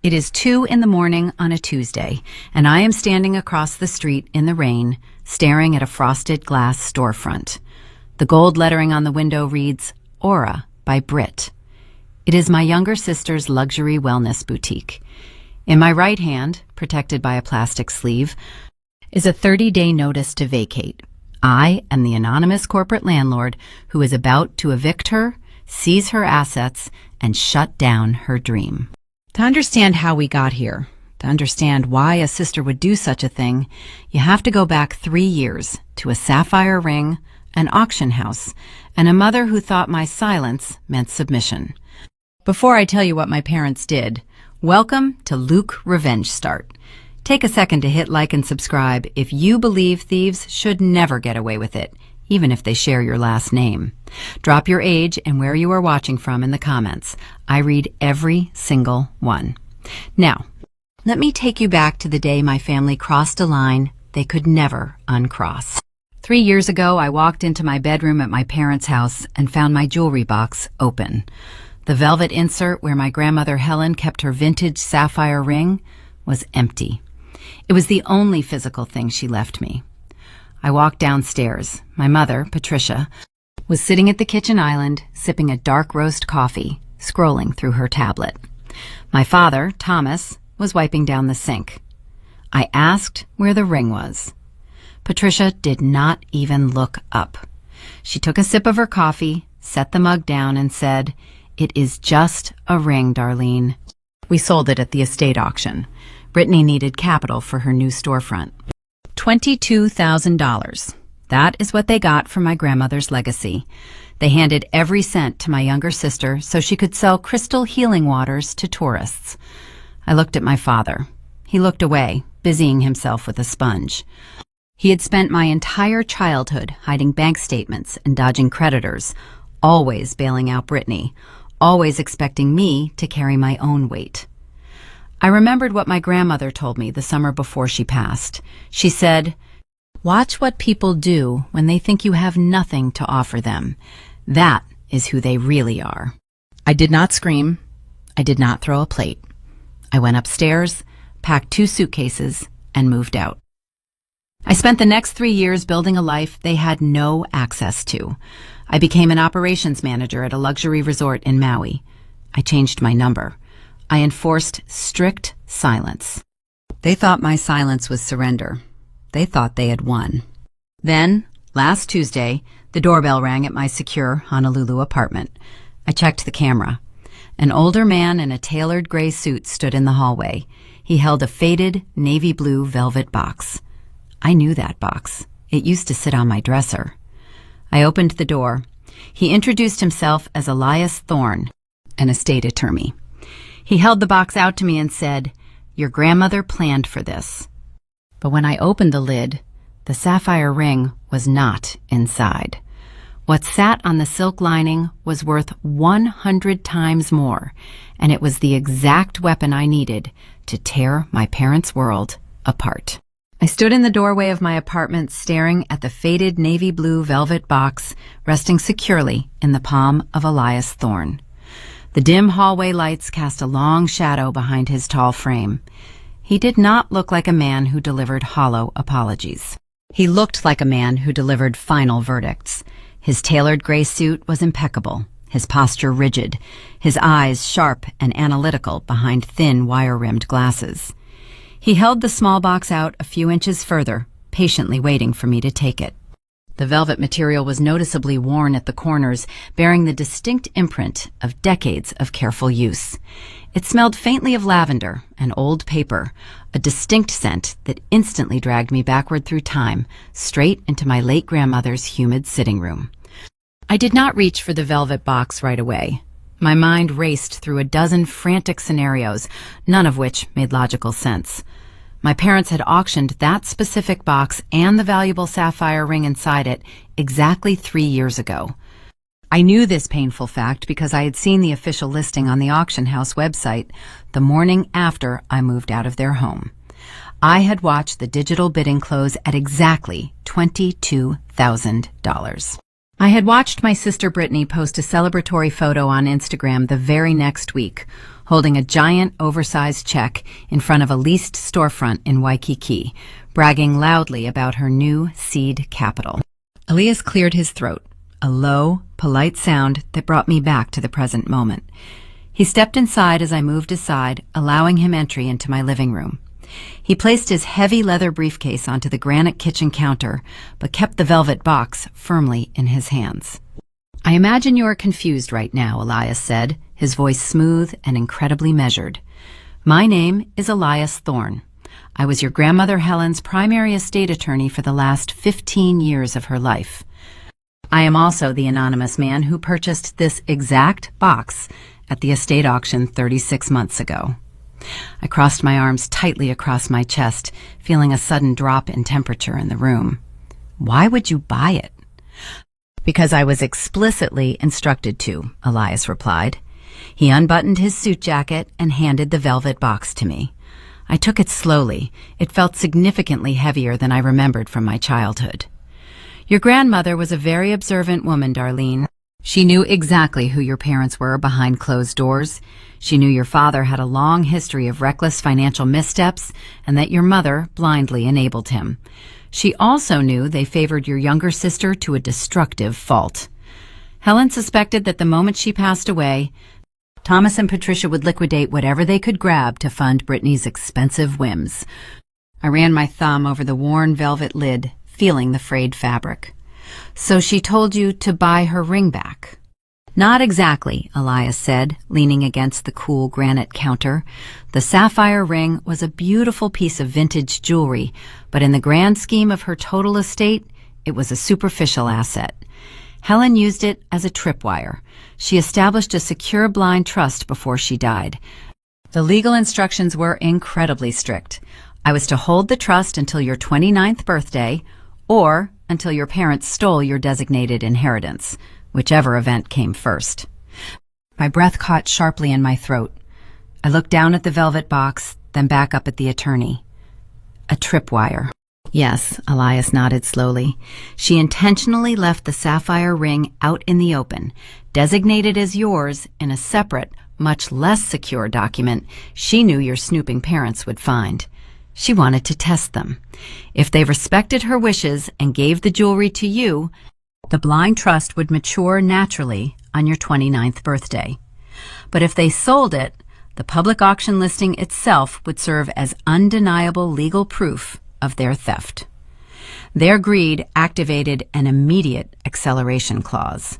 It is 2 in the morning on a Tuesday, and I am standing across the street in the rain, staring at a frosted glass storefront. The gold lettering on the window reads, Aura by Brit. It is my younger sister's luxury wellness boutique. In my right hand, protected by a plastic sleeve, is a 30-day notice to vacate. I am the anonymous corporate landlord who is about to evict her, seize her assets, and shut down her dream. To understand how we got here, to understand why a sister would do such a thing, you have to go back 3 years to a sapphire ring, an auction house, and a mother who thought my silence meant submission. Before I tell you what my parents did, welcome to Luke Revenge Start. Take a second to hit like and subscribe if you believe thieves should never get away with it, even if they share your last name. Drop your age and where you are watching from in the comments. I read every single one. Now, let me take you back to the day my family crossed a line they could never uncross. 3 years ago, I walked into my bedroom at my parents' house and found my jewelry box open. The velvet insert where my grandmother Helen kept her vintage sapphire ring was empty. It was the only physical thing she left me. I walked downstairs. My mother, Patricia, was sitting at the kitchen island, sipping a dark roast coffee, scrolling through her tablet. My father, Thomas, was wiping down the sink. I asked where the ring was. Patricia did not even look up. She took a sip of her coffee, set the mug down, and said, "It is just a ring, Darlene." We sold it at the estate auction. Brittany needed capital for her new storefront. $22,000. That is what they got from my grandmother's legacy. They handed every cent to my younger sister so she could sell crystal healing waters to tourists. I looked at my father. He looked away, busying himself with a sponge. He had spent my entire childhood hiding bank statements and dodging creditors, always bailing out Brittany, always expecting me to carry my own weight. I remembered what my grandmother told me the summer before she passed. She said, "Watch what people do when they think you have nothing to offer them. That is who they really are." I did not scream. I did not throw a plate. I went upstairs, packed 2 suitcases, and moved out. I spent the next 3 years building a life they had no access to. I became an operations manager at a luxury resort in Maui. I changed my number. I enforced strict silence. They thought my silence was surrender. They thought they had won. Then, last Tuesday, the doorbell rang at my secure Honolulu apartment. I checked the camera. An older man in a tailored gray suit stood in the hallway. He held a faded navy blue velvet box. I knew that box. It used to sit on my dresser. I opened the door. He introduced himself as Elias Thorne, an estate attorney. He held the box out to me and said, "Your grandmother planned for this." But when I opened the lid, the sapphire ring was not inside. What sat on the silk lining was worth 100 times more, and it was the exact weapon I needed to tear my parents' world apart. I stood in the doorway of my apartment staring at the faded navy blue velvet box resting securely in the palm of Elias Thorne. The dim hallway lights cast a long shadow behind his tall frame. He did not look like a man who delivered hollow apologies. He looked like a man who delivered final verdicts. His tailored gray suit was impeccable, his posture rigid, his eyes sharp and analytical behind thin wire-rimmed glasses. He held the small box out a few inches further, patiently waiting for me to take it. The velvet material was noticeably worn at the corners, bearing the distinct imprint of decades of careful use. It smelled faintly of lavender and old paper, a distinct scent that instantly dragged me backward through time, straight into my late grandmother's humid sitting room. I did not reach for the velvet box right away. My mind raced through a dozen frantic scenarios, none of which made logical sense. My parents had auctioned that specific box and the valuable sapphire ring inside it exactly 3 years ago. I knew this painful fact because I had seen the official listing on the auction house website the morning after I moved out of their home. I had watched the digital bidding close at exactly $22,000. I had watched my sister Brittany post a celebratory photo on Instagram the very next week, holding a giant, oversized check in front of a leased storefront in Waikiki, bragging loudly about her new seed capital. Elias cleared his throat, a low, polite sound that brought me back to the present moment. He stepped inside as I moved aside, allowing him entry into my living room. He placed his heavy leather briefcase onto the granite kitchen counter, but kept the velvet box firmly in his hands. "I imagine you are confused right now," Elias said, his voice smooth and incredibly measured. "My name is Elias Thorne. I was your grandmother Helen's primary estate attorney for the last 15 years of her life. I am also the anonymous man who purchased this exact box at the estate auction 36 months ago." I crossed my arms tightly across my chest, feeling a sudden drop in temperature in the room. "Why would you buy it?" "Because I was explicitly instructed to," Elias replied. He unbuttoned his suit jacket and handed the velvet box to me. I took it slowly. It felt significantly heavier than I remembered from my childhood. "Your grandmother was a very observant woman, Darlene. She knew exactly who your parents were behind closed doors. She knew your father had a long history of reckless financial missteps and that your mother blindly enabled him. She also knew they favored your younger sister to a destructive fault. Helen suspected that the moment she passed away, Thomas and Patricia would liquidate whatever they could grab to fund Brittany's expensive whims." I ran my thumb over the worn velvet lid, feeling the frayed fabric. "So she told you to buy her ring back?" "Not exactly," Elias said, leaning against the cool granite counter. The sapphire ring was a beautiful piece of vintage jewelry, but in the grand scheme of her total estate, it was a superficial asset. Helen used it as a tripwire. She established a secure blind trust before she died. The legal instructions were incredibly strict. I was to hold the trust until your 29th birthday, or until your parents stole your designated inheritance, whichever event came first. My breath caught sharply in my throat. I looked down at the velvet box, then back up at the attorney. A tripwire. "Yes," Elias nodded slowly. "She intentionally left the sapphire ring out in the open, designated as yours in a separate, much less secure document she knew your snooping parents would find. She wanted to test them. If they respected her wishes and gave the jewelry to you, the blind trust would mature naturally on your 29th birthday. But if they sold it, the public auction listing itself would serve as undeniable legal proof of their theft." Their greed activated an immediate acceleration clause.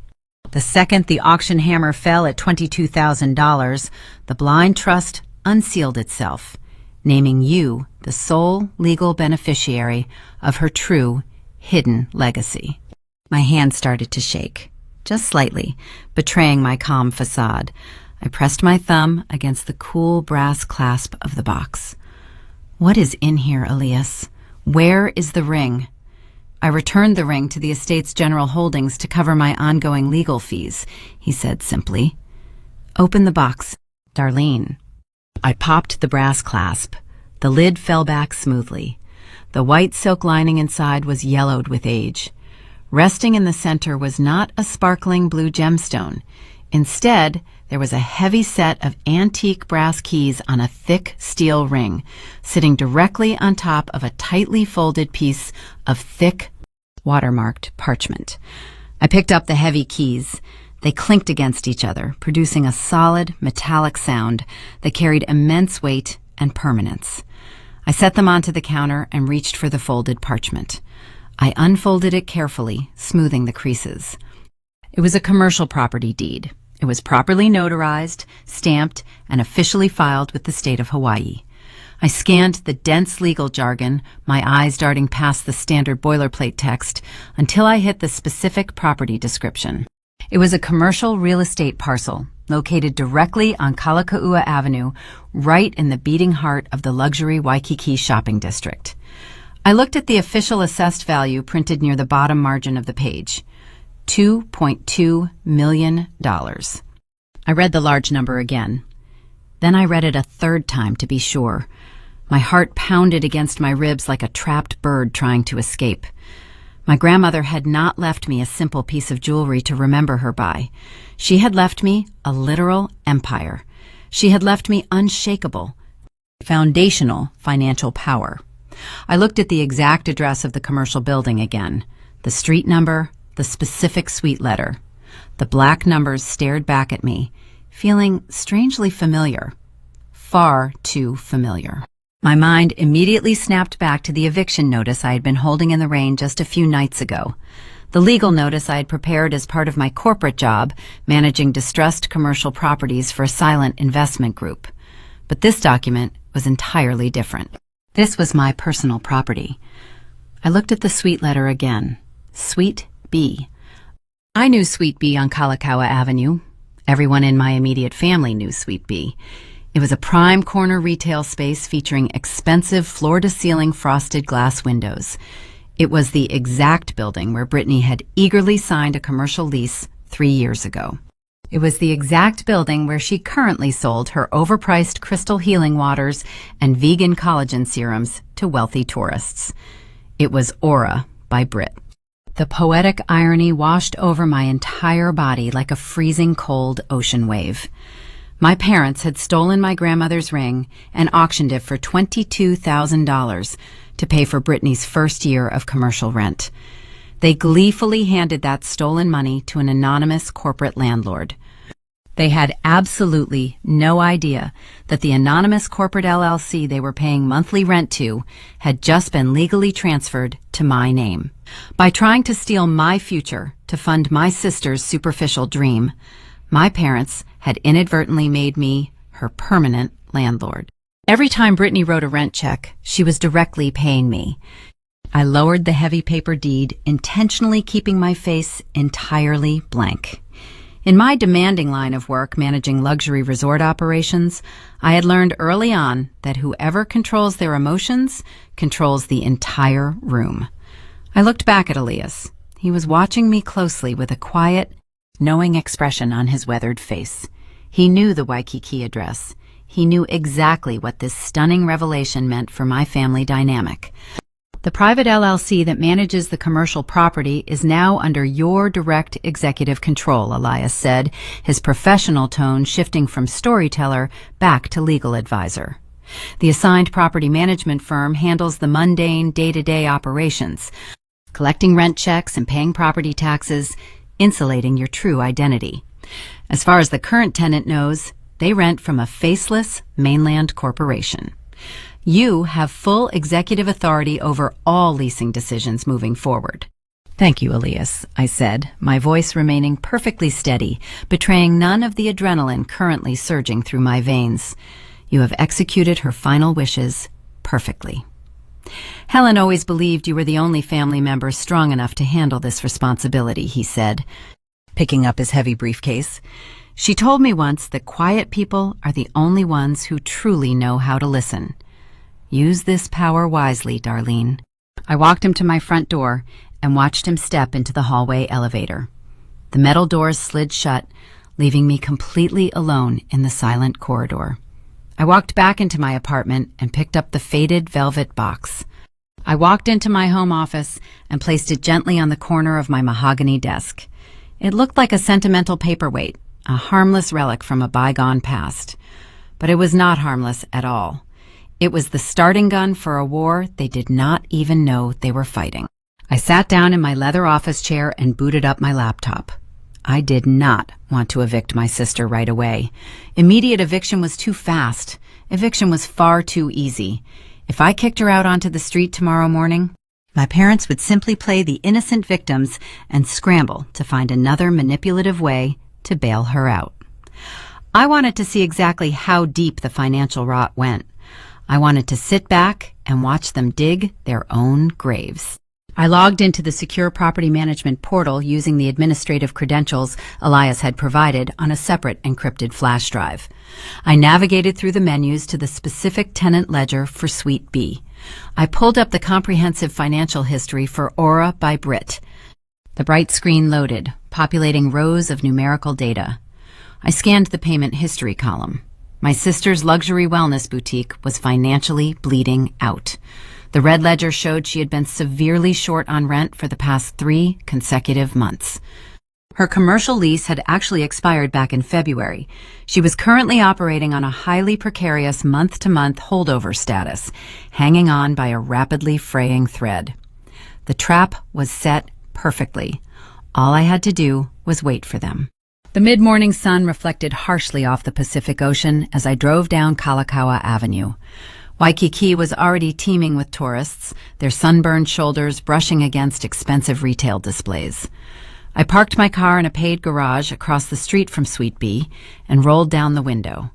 The second the auction hammer fell at $22,000, the blind trust unsealed itself, naming you the sole legal beneficiary of her true, hidden legacy. My hand started to shake, just slightly, betraying my calm facade. I pressed my thumb against the cool brass clasp of the box. "What is in here, Elias? Where is the ring?" "I returned the ring to the estate's general holdings to cover my ongoing legal fees," he said simply. "Open the box, Darlene." I popped the brass clasp. The lid fell back smoothly. The white silk lining inside was yellowed with age. Resting in the center was not a sparkling blue gemstone. Instead, there was a heavy set of antique brass keys on a thick steel ring, sitting directly on top of a tightly folded piece of thick, watermarked parchment. I picked up the heavy keys. They clinked against each other, producing a solid, metallic sound that carried immense weight and permanence. I set them onto the counter and reached for the folded parchment. I unfolded it carefully, smoothing the creases. It was a commercial property deed. It was properly notarized, stamped, and officially filed with the state of Hawaii. I scanned the dense legal jargon, my eyes darting past the standard boilerplate text, until I hit the specific property description. It was a commercial real estate parcel located directly on Kalakaua Avenue, right in the beating heart of the luxury Waikiki shopping district. I looked at the official assessed value printed near the bottom margin of the page. $2.2 million. I read the large number again. Then I read it a third time to be sure. My heart pounded against my ribs like a trapped bird trying to escape. My grandmother had not left me a simple piece of jewelry to remember her by. She had left me a literal empire. She had left me unshakable, foundational financial power. I looked at the exact address of the commercial building again, the street number, the specific suite letter. The black numbers stared back at me, feeling strangely familiar. Far too familiar. My mind immediately snapped back to the eviction notice I had been holding in the rain just a few nights ago. The legal notice I had prepared as part of my corporate job, managing distressed commercial properties for a silent investment group. But this document was entirely different. This was my personal property. I looked at the suite letter again. Suite B. I knew Suite B on Kalakaua Avenue. Everyone in my immediate family knew Suite B. It was a prime corner retail space featuring expensive floor-to-ceiling frosted glass windows. It was the exact building where Brittany had eagerly signed a commercial lease 3 years ago. It was the exact building where she currently sold her overpriced crystal healing waters and vegan collagen serums to wealthy tourists. It was Aura by Britt. The poetic irony washed over my entire body like a freezing cold ocean wave. My parents had stolen my grandmother's ring and auctioned it for $22,000 to pay for Brittany's first year of commercial rent. They gleefully handed that stolen money to an anonymous corporate landlord. They had absolutely no idea that the anonymous corporate LLC they were paying monthly rent to had just been legally transferred to my name. By trying to steal my future to fund my sister's superficial dream, my parents had inadvertently made me her permanent landlord. Every time Brittany wrote a rent check, she was directly paying me. I lowered the heavy paper deed, intentionally keeping my face entirely blank. In my demanding line of work managing luxury resort operations, I had learned early on that whoever controls their emotions controls the entire room. I looked back at Elias. He was watching me closely with a quiet, knowing expression on his weathered face. He knew the Waikiki address. He knew exactly what this stunning revelation meant for my family dynamic. The private LLC that manages the commercial property is now under your direct executive control, Elias said, his professional tone shifting from storyteller back to legal advisor. The assigned property management firm handles the mundane day-to-day operations, collecting rent checks and paying property taxes, insulating your true identity. As far as the current tenant knows, they rent from a faceless mainland corporation. You have full executive authority over all leasing decisions moving forward. Thank you, Elias, I said, my voice remaining perfectly steady, betraying none of the adrenaline currently surging through my veins. You have executed her final wishes perfectly. Helen always believed you were the only family member strong enough to handle this responsibility, he said, picking up his heavy briefcase. She told me once that quiet people are the only ones who truly know how to listen. Use this power wisely, Darlene. I walked him to my front door and watched him step into the hallway elevator. The metal doors slid shut, leaving me completely alone in the silent corridor. I walked back into my apartment and picked up the faded velvet box. I walked into my home office and placed it gently on the corner of my mahogany desk. It looked like a sentimental paperweight, a harmless relic from a bygone past. But it was not harmless at all. It was the starting gun for a war they did not even know they were fighting. I sat down in my leather office chair and booted up my laptop. I did not want to evict my sister right away. Immediate eviction was too fast. Eviction was far too easy. If I kicked her out onto the street tomorrow morning, my parents would simply play the innocent victims and scramble to find another manipulative way to bail her out. I wanted to see exactly how deep the financial rot went. I wanted to sit back and watch them dig their own graves. I logged into the secure property management portal using the administrative credentials Elias had provided on a separate encrypted flash drive. I navigated through the menus to the specific tenant ledger for Suite B. I pulled up the comprehensive financial history for Aura by Britt. The bright screen loaded, populating rows of numerical data. I scanned the payment history column. My sister's luxury wellness boutique was financially bleeding out. The red ledger showed she had been severely short on rent for the past 3 consecutive months. Her commercial lease had actually expired back in February. She was currently operating on a highly precarious month-to-month holdover status, hanging on by a rapidly fraying thread. The trap was set perfectly. All I had to do was wait for them. The mid-morning sun reflected harshly off the Pacific Ocean as I drove down Kalakaua Avenue. Waikiki was already teeming with tourists, their sunburned shoulders brushing against expensive retail displays. I parked my car in a paid garage across the street from Suite B and rolled down the window.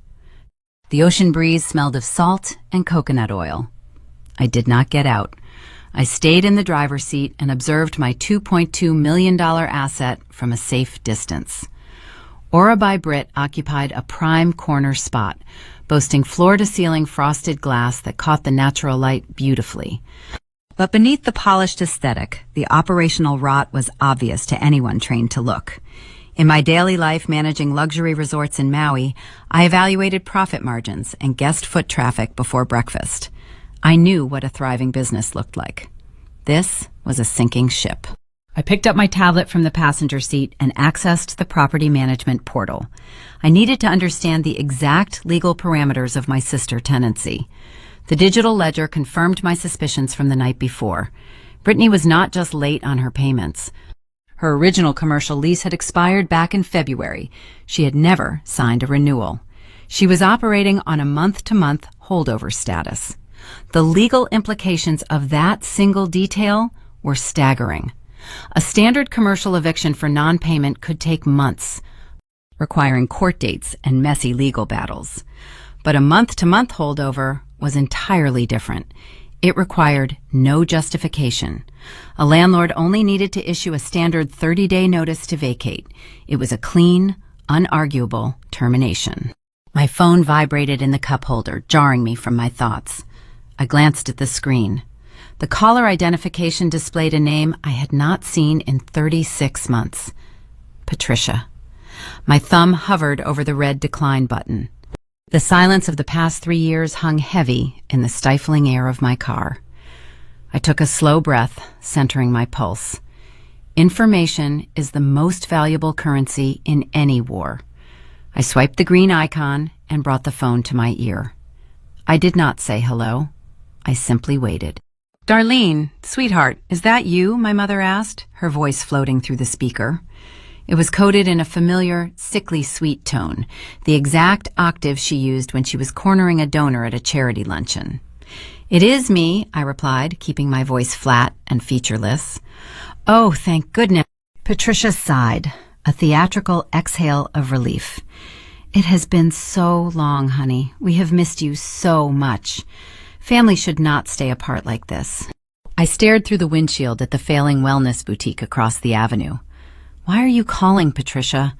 The ocean breeze smelled of salt and coconut oil. I did not get out. I stayed in the driver's seat and observed my $2.2 million asset from a safe distance. Aura by Brit occupied a prime corner spot, boasting floor-to-ceiling frosted glass that caught the natural light beautifully. But beneath the polished aesthetic, the operational rot was obvious to anyone trained to look. In my daily life managing luxury resorts in Maui, I evaluated profit margins and guest foot traffic before breakfast. I knew what a thriving business looked like. This was a sinking ship. I picked up my tablet from the passenger seat and accessed the property management portal. I needed to understand the exact legal parameters of my sister tenancy. The digital ledger confirmed my suspicions from the night before. Brittany was not just late on her payments. Her original commercial lease had expired back in February. She had never signed a renewal. She was operating on a month-to-month holdover status. The legal implications of that single detail were staggering. A standard commercial eviction for non-payment could take months, requiring court dates and messy legal battles. But a month-to-month holdover was entirely different. It required no justification. A landlord only needed to issue a standard 30-day notice to vacate. It was a clean, unarguable termination. My phone vibrated in the cup holder, jarring me from my thoughts. I glanced at the screen. The caller identification displayed a name I had not seen in 36 months. Patricia. My thumb hovered over the red decline button. The silence of the past 3 years hung heavy in the stifling air of my car. I took a slow breath, centering my pulse. Information is the most valuable currency in any war. I swiped the green icon and brought the phone to my ear. I did not say hello. I simply waited. "Darlene, sweetheart, is that you?" my mother asked, her voice floating through the speaker. It was coded in a familiar, sickly sweet tone, the exact octave she used when she was cornering a donor at a charity luncheon. "It is me," I replied, keeping my voice flat and featureless. "Oh, thank goodness." Patricia sighed, a theatrical exhale of relief. "It has been so long, honey. We have missed you so much. Family should not stay apart like this." I stared through the windshield at the failing wellness boutique across the avenue. "Why are you calling, Patricia?"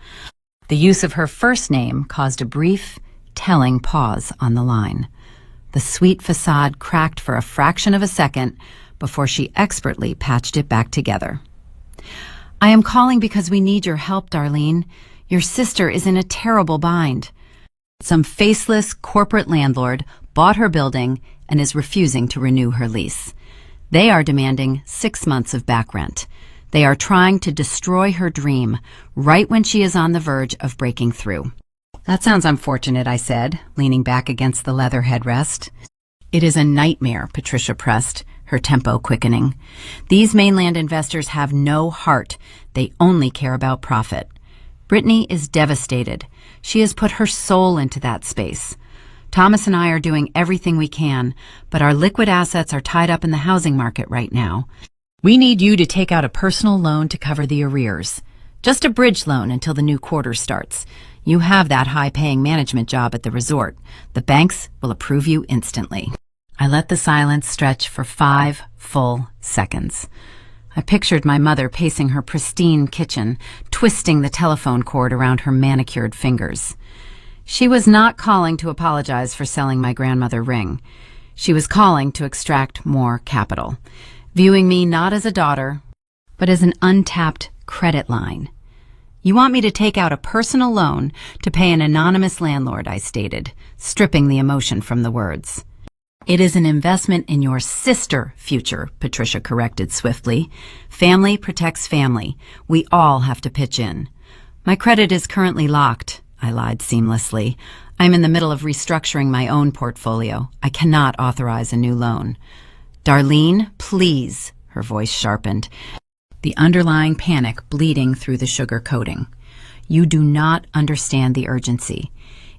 The use of her first name caused a brief, telling pause on the line. The sweet facade cracked for a fraction of a second before she expertly patched it back together. "I am calling because we need your help, Darlene. Your sister is in a terrible bind. Some faceless corporate landlord bought her building and is refusing to renew her lease. They are demanding 6 months of back rent. They are trying to destroy her dream right when she is on the verge of breaking through." "That sounds unfortunate," I said, leaning back against the leather headrest. "It is a nightmare," Patricia pressed, her tempo quickening. "These mainland investors have no heart. They only care about profit. Brittany is devastated. She has put her soul into that space. Thomas and I are doing everything we can, but our liquid assets are tied up in the housing market right now. We need you to take out a personal loan to cover the arrears. Just a bridge loan until the new quarter starts. You have that high-paying management job at the resort. The banks will approve you instantly." I let the silence stretch for 5 full seconds. I pictured my mother pacing her pristine kitchen, twisting the telephone cord around her manicured fingers. She was not calling to apologize for selling my grandmother ring. She was calling to extract more capital, viewing me not as a daughter, but as an untapped credit line. "You want me to take out a personal loan to pay an anonymous landlord," I stated, stripping the emotion from the words. It is an investment in your sister's future, Patricia corrected swiftly. Family protects family. We all have to pitch in. My credit is currently locked, I lied seamlessly. I'm in the middle of restructuring my own portfolio. I cannot authorize a new loan. Darlene, please, her voice sharpened, the underlying panic bleeding through the sugar coating. You do not understand the urgency.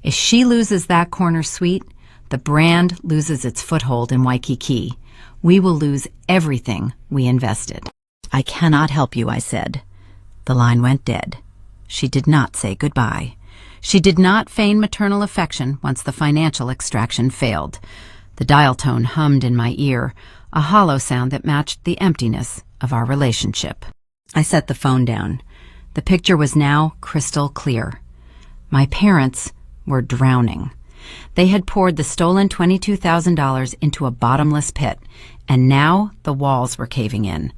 If she loses that corner suite, the brand loses its foothold in Waikiki. We will lose everything we invested. I cannot help you, I said. The line went dead. She did not say goodbye. She did not feign maternal affection once the financial extraction failed. The dial tone hummed in my ear, a hollow sound that matched the emptiness of our relationship. I set the phone down. The picture was now crystal clear. My parents were drowning. They had poured the stolen $22,000 into a bottomless pit, and now the walls were caving in.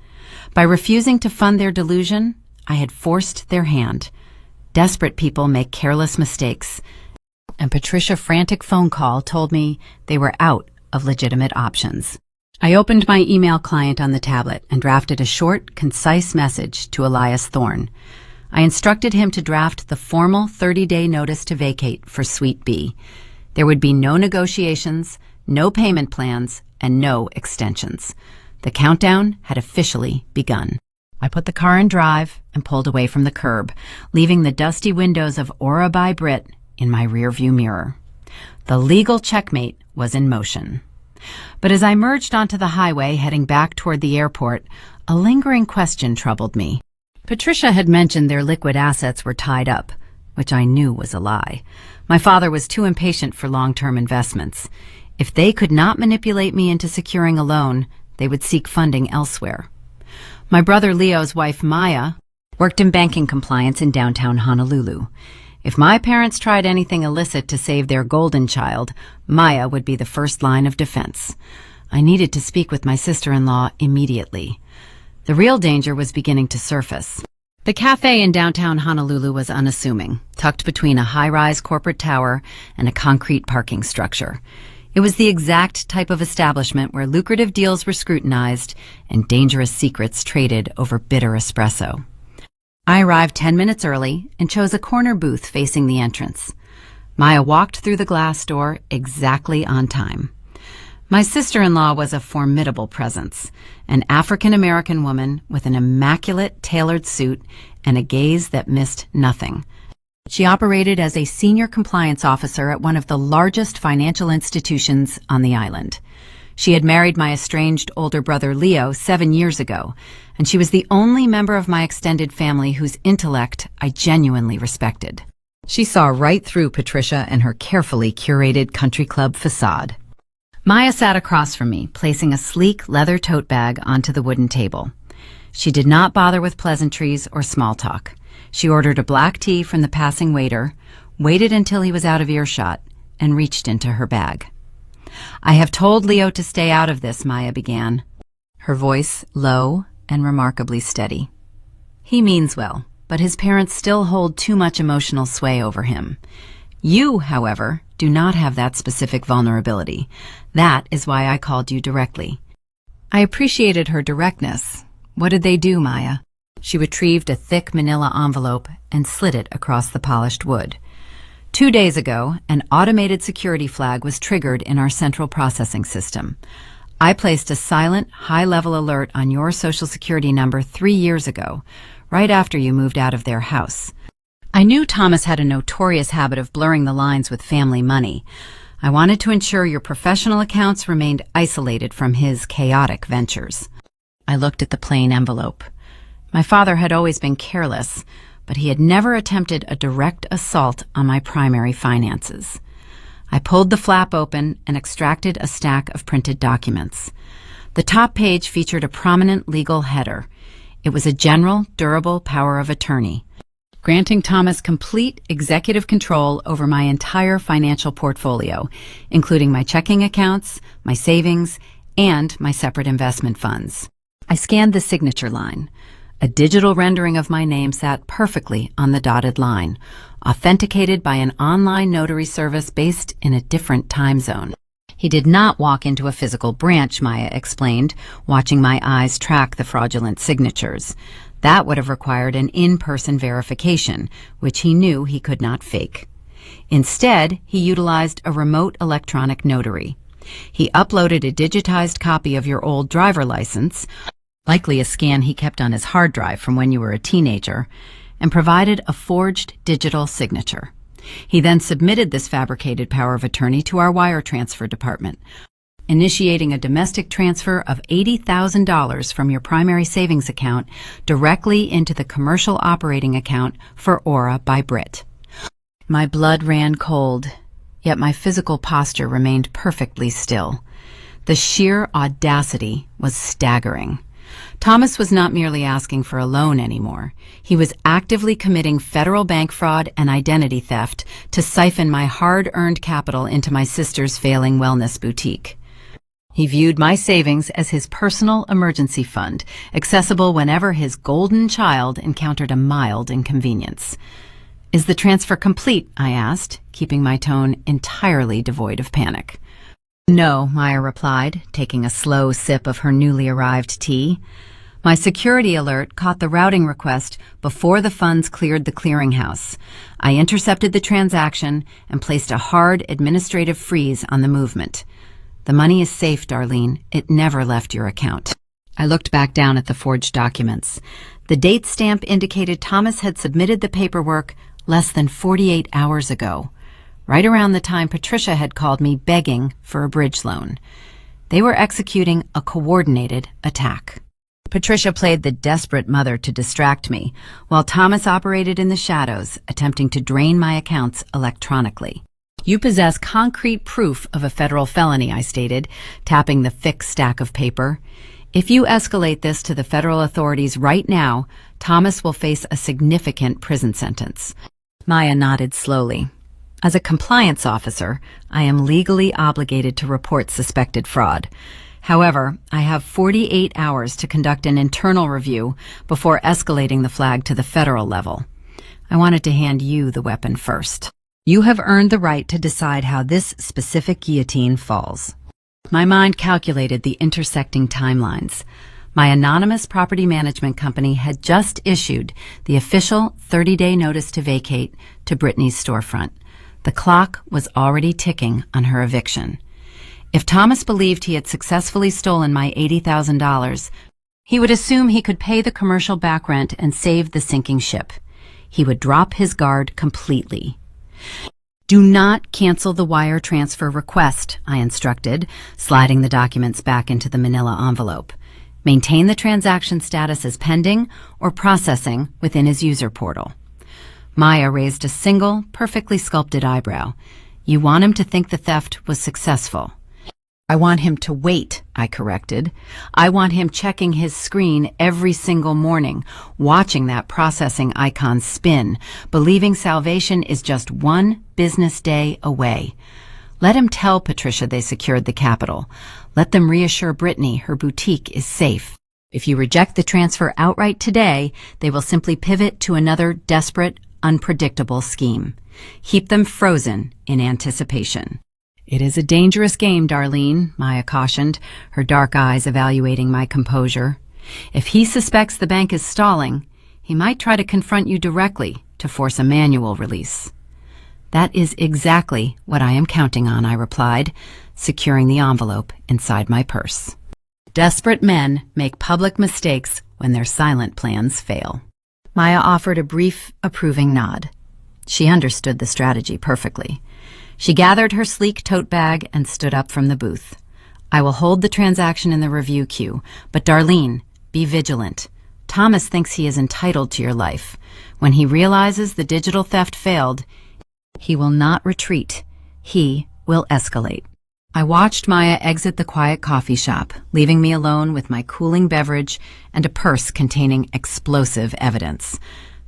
By refusing to fund their delusion, I had forced their hand. Desperate people make careless mistakes, and Patricia's frantic phone call told me they were out of legitimate options. I opened my email client on the tablet and drafted a short, concise message to Elias Thorne. I instructed him to draft the formal 30-day notice to vacate for Suite B. There would be no negotiations, no payment plans, and no extensions. The countdown had officially begun. I put the car in drive and pulled away from the curb, leaving the dusty windows of Aura by Brit in my rearview mirror. The legal checkmate was in motion. But as I merged onto the highway heading back toward the airport, a lingering question troubled me. Patricia had mentioned their liquid assets were tied up, which I knew was a lie. My father was too impatient for long-term investments. If they could not manipulate me into securing a loan, they would seek funding elsewhere. My brother Leo's wife, Maya, worked in banking compliance in downtown Honolulu. If my parents tried anything illicit to save their golden child, Maya would be the first line of defense. I needed to speak with my sister-in-law immediately. The real danger was beginning to surface. The cafe in downtown Honolulu was unassuming, tucked between a high-rise corporate tower and a concrete parking structure. It was the exact type of establishment where lucrative deals were scrutinized and dangerous secrets traded over bitter espresso. I arrived 10 minutes early and chose a corner booth facing the entrance. Maya walked through the glass door exactly on time. My sister-in-law was a formidable presence, an African-American woman with an immaculate tailored suit and a gaze that missed nothing. She operated as a senior compliance officer at one of the largest financial institutions on the island. She had married my estranged older brother Leo 7 years ago, and she was the only member of my extended family whose intellect I genuinely respected. She saw right through Patricia and her carefully curated country club facade. Maya sat across from me, placing a sleek leather tote bag onto the wooden table. She did not bother with pleasantries or small talk. She ordered a black tea from the passing waiter, waited until he was out of earshot, and reached into her bag. "I have told Leo to stay out of this," Maya began, her voice low and remarkably steady. "He means well, but his parents still hold too much emotional sway over him. You, however, do not have that specific vulnerability. That is why I called you directly." I appreciated her directness. What did they do, Maya? She retrieved a thick manila envelope and slid it across the polished wood. 2 days ago, an automated security flag was triggered in our central processing system. I placed a silent, high-level alert on your Social Security number 3 years ago, right after you moved out of their house. I knew Thomas had a notorious habit of blurring the lines with family money. I wanted to ensure your professional accounts remained isolated from his chaotic ventures. I looked at the plain envelope. My father had always been careless, but he had never attempted a direct assault on my primary finances. I pulled the flap open and extracted a stack of printed documents. The top page featured a prominent legal header. It was a general, durable power of attorney, granting Thomas complete executive control over my entire financial portfolio, including my checking accounts, my savings, and my separate investment funds. I scanned the signature line. A digital rendering of my name sat perfectly on the dotted line, authenticated by an online notary service based in a different time zone. He did not walk into a physical branch, Maya explained, watching my eyes track the fraudulent signatures. That would have required an in-person verification, which he knew he could not fake. Instead, he utilized a remote electronic notary. He uploaded a digitized copy of your old driver license, likely a scan he kept on his hard drive from when you were a teenager, and provided a forged digital signature. He then submitted this fabricated power of attorney to our wire transfer department, initiating a domestic transfer of $80,000 from your primary savings account directly into the commercial operating account for Aura by Brit. My blood ran cold, yet my physical posture remained perfectly still. The sheer audacity was staggering. Thomas was not merely asking for a loan anymore. He was actively committing federal bank fraud and identity theft to siphon my hard-earned capital into my sister's failing wellness boutique. He viewed my savings as his personal emergency fund, accessible whenever his golden child encountered a mild inconvenience. "Is the transfer complete?" I asked, keeping my tone entirely devoid of panic. "No," Maya replied, taking a slow sip of her newly arrived tea. "My security alert caught the routing request before the funds cleared the clearinghouse. I intercepted the transaction and placed a hard administrative freeze on the movement. The money is safe, Darlene. It never left your account." I looked back down at the forged documents. The date stamp indicated Thomas had submitted the paperwork less than 48 hours ago, right around the time Patricia had called me begging for a bridge loan. They were executing a coordinated attack. Patricia played the desperate mother to distract me, while Thomas operated in the shadows, attempting to drain my accounts electronically. "You possess concrete proof of a federal felony," I stated, tapping the thick stack of paper. "If you escalate this to the federal authorities right now, Thomas will face a significant prison sentence." Maya nodded slowly. "As a compliance officer, I am legally obligated to report suspected fraud. However, I have 48 hours to conduct an internal review before escalating the flag to the federal level. I wanted to hand you the weapon first. You have earned the right to decide how this specific guillotine falls." My mind calculated the intersecting timelines. My anonymous property management company had just issued the official 30-day notice to vacate to Brittany's storefront. The clock was already ticking on her eviction. If Thomas believed he had successfully stolen my $80,000, he would assume he could pay the commercial back rent and save the sinking ship. He would drop his guard completely. "Do not cancel the wire transfer request," I instructed, sliding the documents back into the manila envelope. "Maintain the transaction status as pending or processing within his user portal." Maya raised a single, perfectly sculpted eyebrow. "You want him to think the theft was successful." "I want him to wait," I corrected. "I want him checking his screen every single morning, watching that processing icon spin, believing salvation is just one business day away. Let him tell Patricia they secured the capital. Let them reassure Brittany her boutique is safe. If you reject the transfer outright today, they will simply pivot to another desperate, unpredictable scheme. Keep them frozen in anticipation." "It is a dangerous game, Darlene," Maya cautioned, her dark eyes evaluating my composure. "If he suspects the bank is stalling, he might try to confront you directly to force a manual release." "That is exactly what I am counting on," I replied, securing the envelope inside my purse. Desperate men make public mistakes when their silent plans fail. Maya offered a brief, approving nod. She understood the strategy perfectly. She gathered her sleek tote bag and stood up from the booth. "I will hold the transaction in the review queue, but Darlene, be vigilant. Thomas thinks he is entitled to your life. When he realizes the digital theft failed, he will not retreat. He will escalate." I watched Maya exit the quiet coffee shop, leaving me alone with my cooling beverage and a purse containing explosive evidence.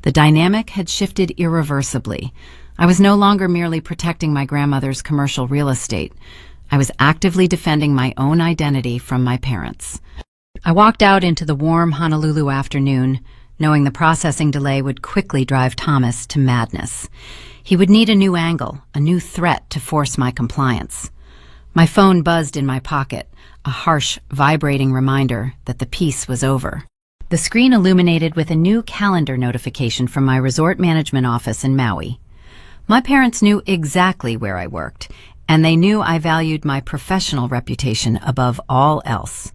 The dynamic had shifted irreversibly. I was no longer merely protecting my grandmother's commercial real estate. I was actively defending my own identity from my parents. I walked out into the warm Honolulu afternoon, knowing the processing delay would quickly drive Thomas to madness. He would need a new angle, a new threat to force my compliance. My phone buzzed in my pocket, a harsh, vibrating reminder that the piece was over. The screen illuminated with a new calendar notification from my resort management office in Maui. My parents knew exactly where I worked, and they knew I valued my professional reputation above all else.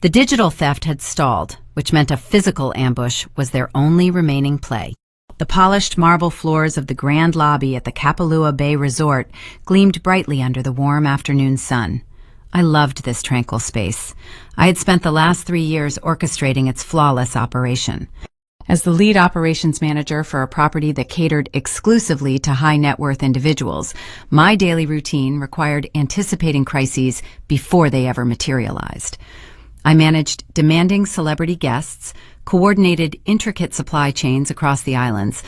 The digital theft had stalled, which meant a physical ambush was their only remaining play. The polished marble floors of the grand lobby at the Kapalua Bay Resort gleamed brightly under the warm afternoon sun. I loved this tranquil space. I had spent the last 3 years orchestrating its flawless operation. As the lead operations manager for a property that catered exclusively to high-net-worth individuals, my daily routine required anticipating crises before they ever materialized. I managed demanding celebrity guests, coordinated intricate supply chains across the islands,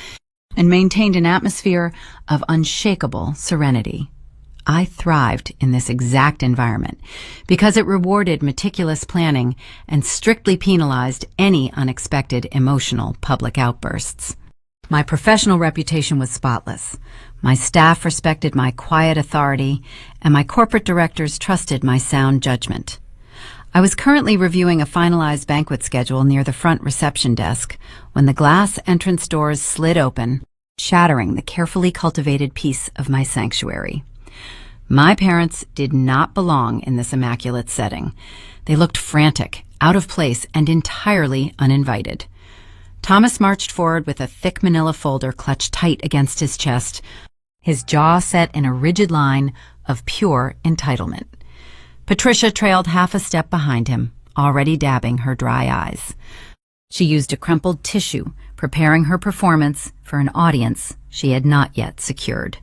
and maintained an atmosphere of unshakable serenity. I thrived in this exact environment because it rewarded meticulous planning and strictly penalized any unexpected emotional public outbursts. My professional reputation was spotless. My staff respected my quiet authority, and my corporate directors trusted my sound judgment. I was currently reviewing a finalized banquet schedule near the front reception desk when the glass entrance doors slid open, shattering the carefully cultivated peace of my sanctuary. My parents did not belong in this immaculate setting. They looked frantic, out of place, and entirely uninvited. Thomas marched forward with a thick manila folder clutched tight against his chest, his jaw set in a rigid line of pure entitlement. Patricia trailed half a step behind him, already dabbing her dry eyes. She used a crumpled tissue, preparing her performance for an audience she had not yet secured.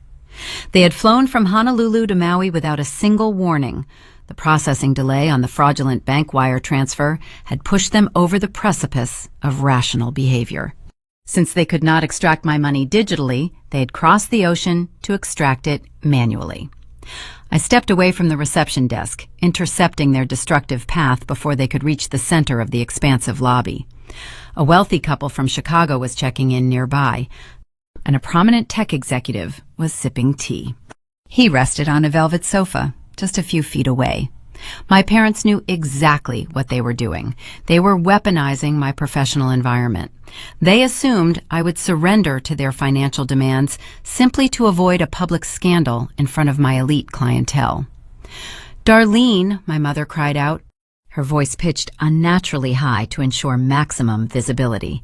They had flown from Honolulu to Maui without a single warning. The processing delay on the fraudulent bank wire transfer had pushed them over the precipice of rational behavior. Since they could not extract my money digitally, they had crossed the ocean to extract it manually. I stepped away from the reception desk, intercepting their destructive path before they could reach the center of the expansive lobby. A wealthy couple from Chicago was checking in nearby, and a prominent tech executive was sipping tea. He rested on a velvet sofa, just a few feet away. My parents knew exactly what they were doing. They were weaponizing my professional environment. They assumed I would surrender to their financial demands simply to avoid a public scandal in front of my elite clientele. "Darlene," my mother cried out, her voice pitched unnaturally high to ensure maximum visibility.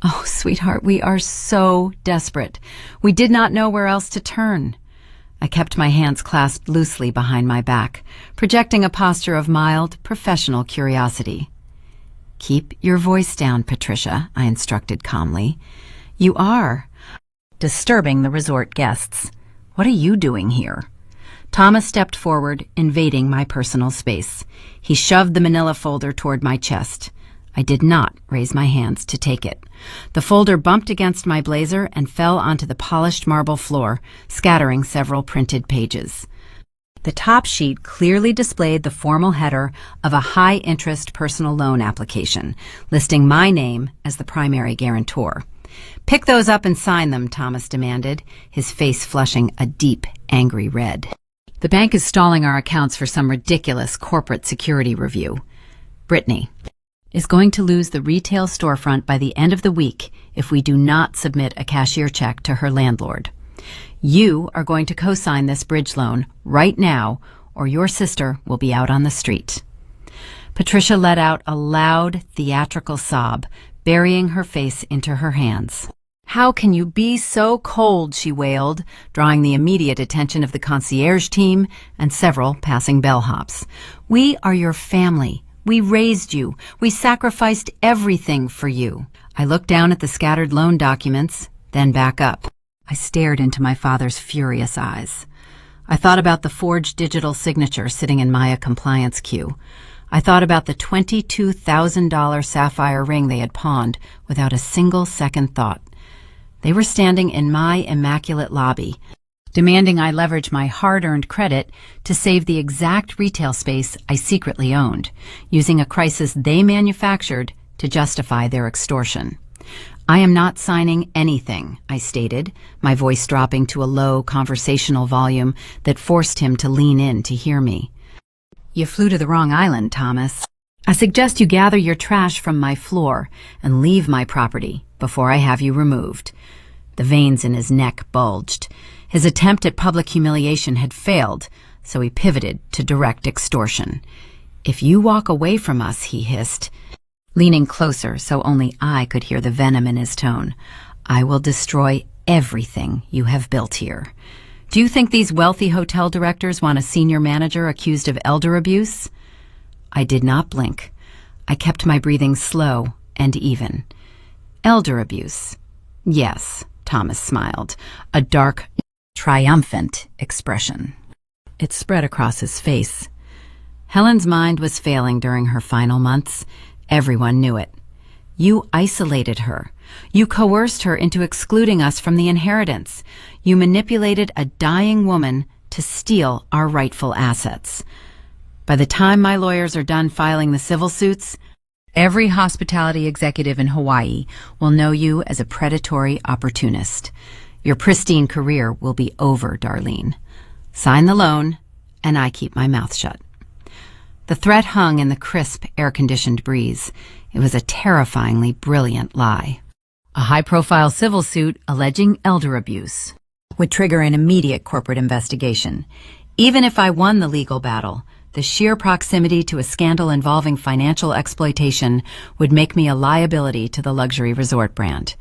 "Oh, sweetheart, we are so desperate. We did not know where else to turn." I kept my hands clasped loosely behind my back, projecting a posture of mild, professional curiosity. "Keep your voice down, Patricia," I instructed calmly. "You are disturbing the resort guests. What are you doing here?" Thomas stepped forward, invading my personal space. He shoved the manila folder toward my chest. I did not raise my hands to take it. The folder bumped against my blazer and fell onto the polished marble floor, scattering several printed pages. The top sheet clearly displayed the formal header of a high-interest personal loan application, listing my name as the primary guarantor. "Pick those up and sign them," Thomas demanded, his face flushing a deep, angry red. "The bank is stalling our accounts for some ridiculous corporate security review. Brittany is going to lose the retail storefront by the end of the week if we do not submit a cashier check to her landlord. You are going to co-sign this bridge loan right now, or your sister will be out on the street." Patricia let out a loud, theatrical sob, burying her face into her hands. "How can you be so cold?" she wailed, drawing the immediate attention of the concierge team and several passing bellhops. "We are your family. We raised you. We sacrificed everything for you." I looked down at the scattered loan documents, then back up. I stared into my father's furious eyes. I thought about the forged digital signature sitting in my compliance queue. I thought about the $22,000 sapphire ring they had pawned without a single second thought. They were standing in my immaculate lobby, demanding I leverage my hard-earned credit to save the exact retail space I secretly owned, using a crisis they manufactured to justify their extortion. "I am not signing anything," I stated, my voice dropping to a low conversational volume that forced him to lean in to hear me. "You flew to the wrong island, Thomas. I suggest you gather your trash from my floor and leave my property before I have you removed." The veins in his neck bulged. His attempt at public humiliation had failed, so he pivoted to direct extortion. "If you walk away from us," he hissed, leaning closer so only I could hear the venom in his tone, "I will destroy everything you have built here. Do you think these wealthy hotel directors want a senior manager accused of elder abuse?" I did not blink. I kept my breathing slow and even. "Elder abuse? Yes," Thomas smiled, a dark, triumphant expression. It spread across his face. Helen's mind was failing during her final months. Everyone knew it. "You isolated her. You coerced her into excluding us from the inheritance. You manipulated a dying woman to steal our rightful assets. By the time my lawyers are done filing the civil suits, every hospitality executive in Hawaii will know you as a predatory opportunist. Your pristine career will be over, Darlene. Sign the loan, and I keep my mouth shut." The threat hung in the crisp, air-conditioned breeze. It was a terrifyingly brilliant lie. A high-profile civil suit alleging elder abuse would trigger an immediate corporate investigation. Even if I won the legal battle, the sheer proximity to a scandal involving financial exploitation would make me a liability to the luxury resort brand.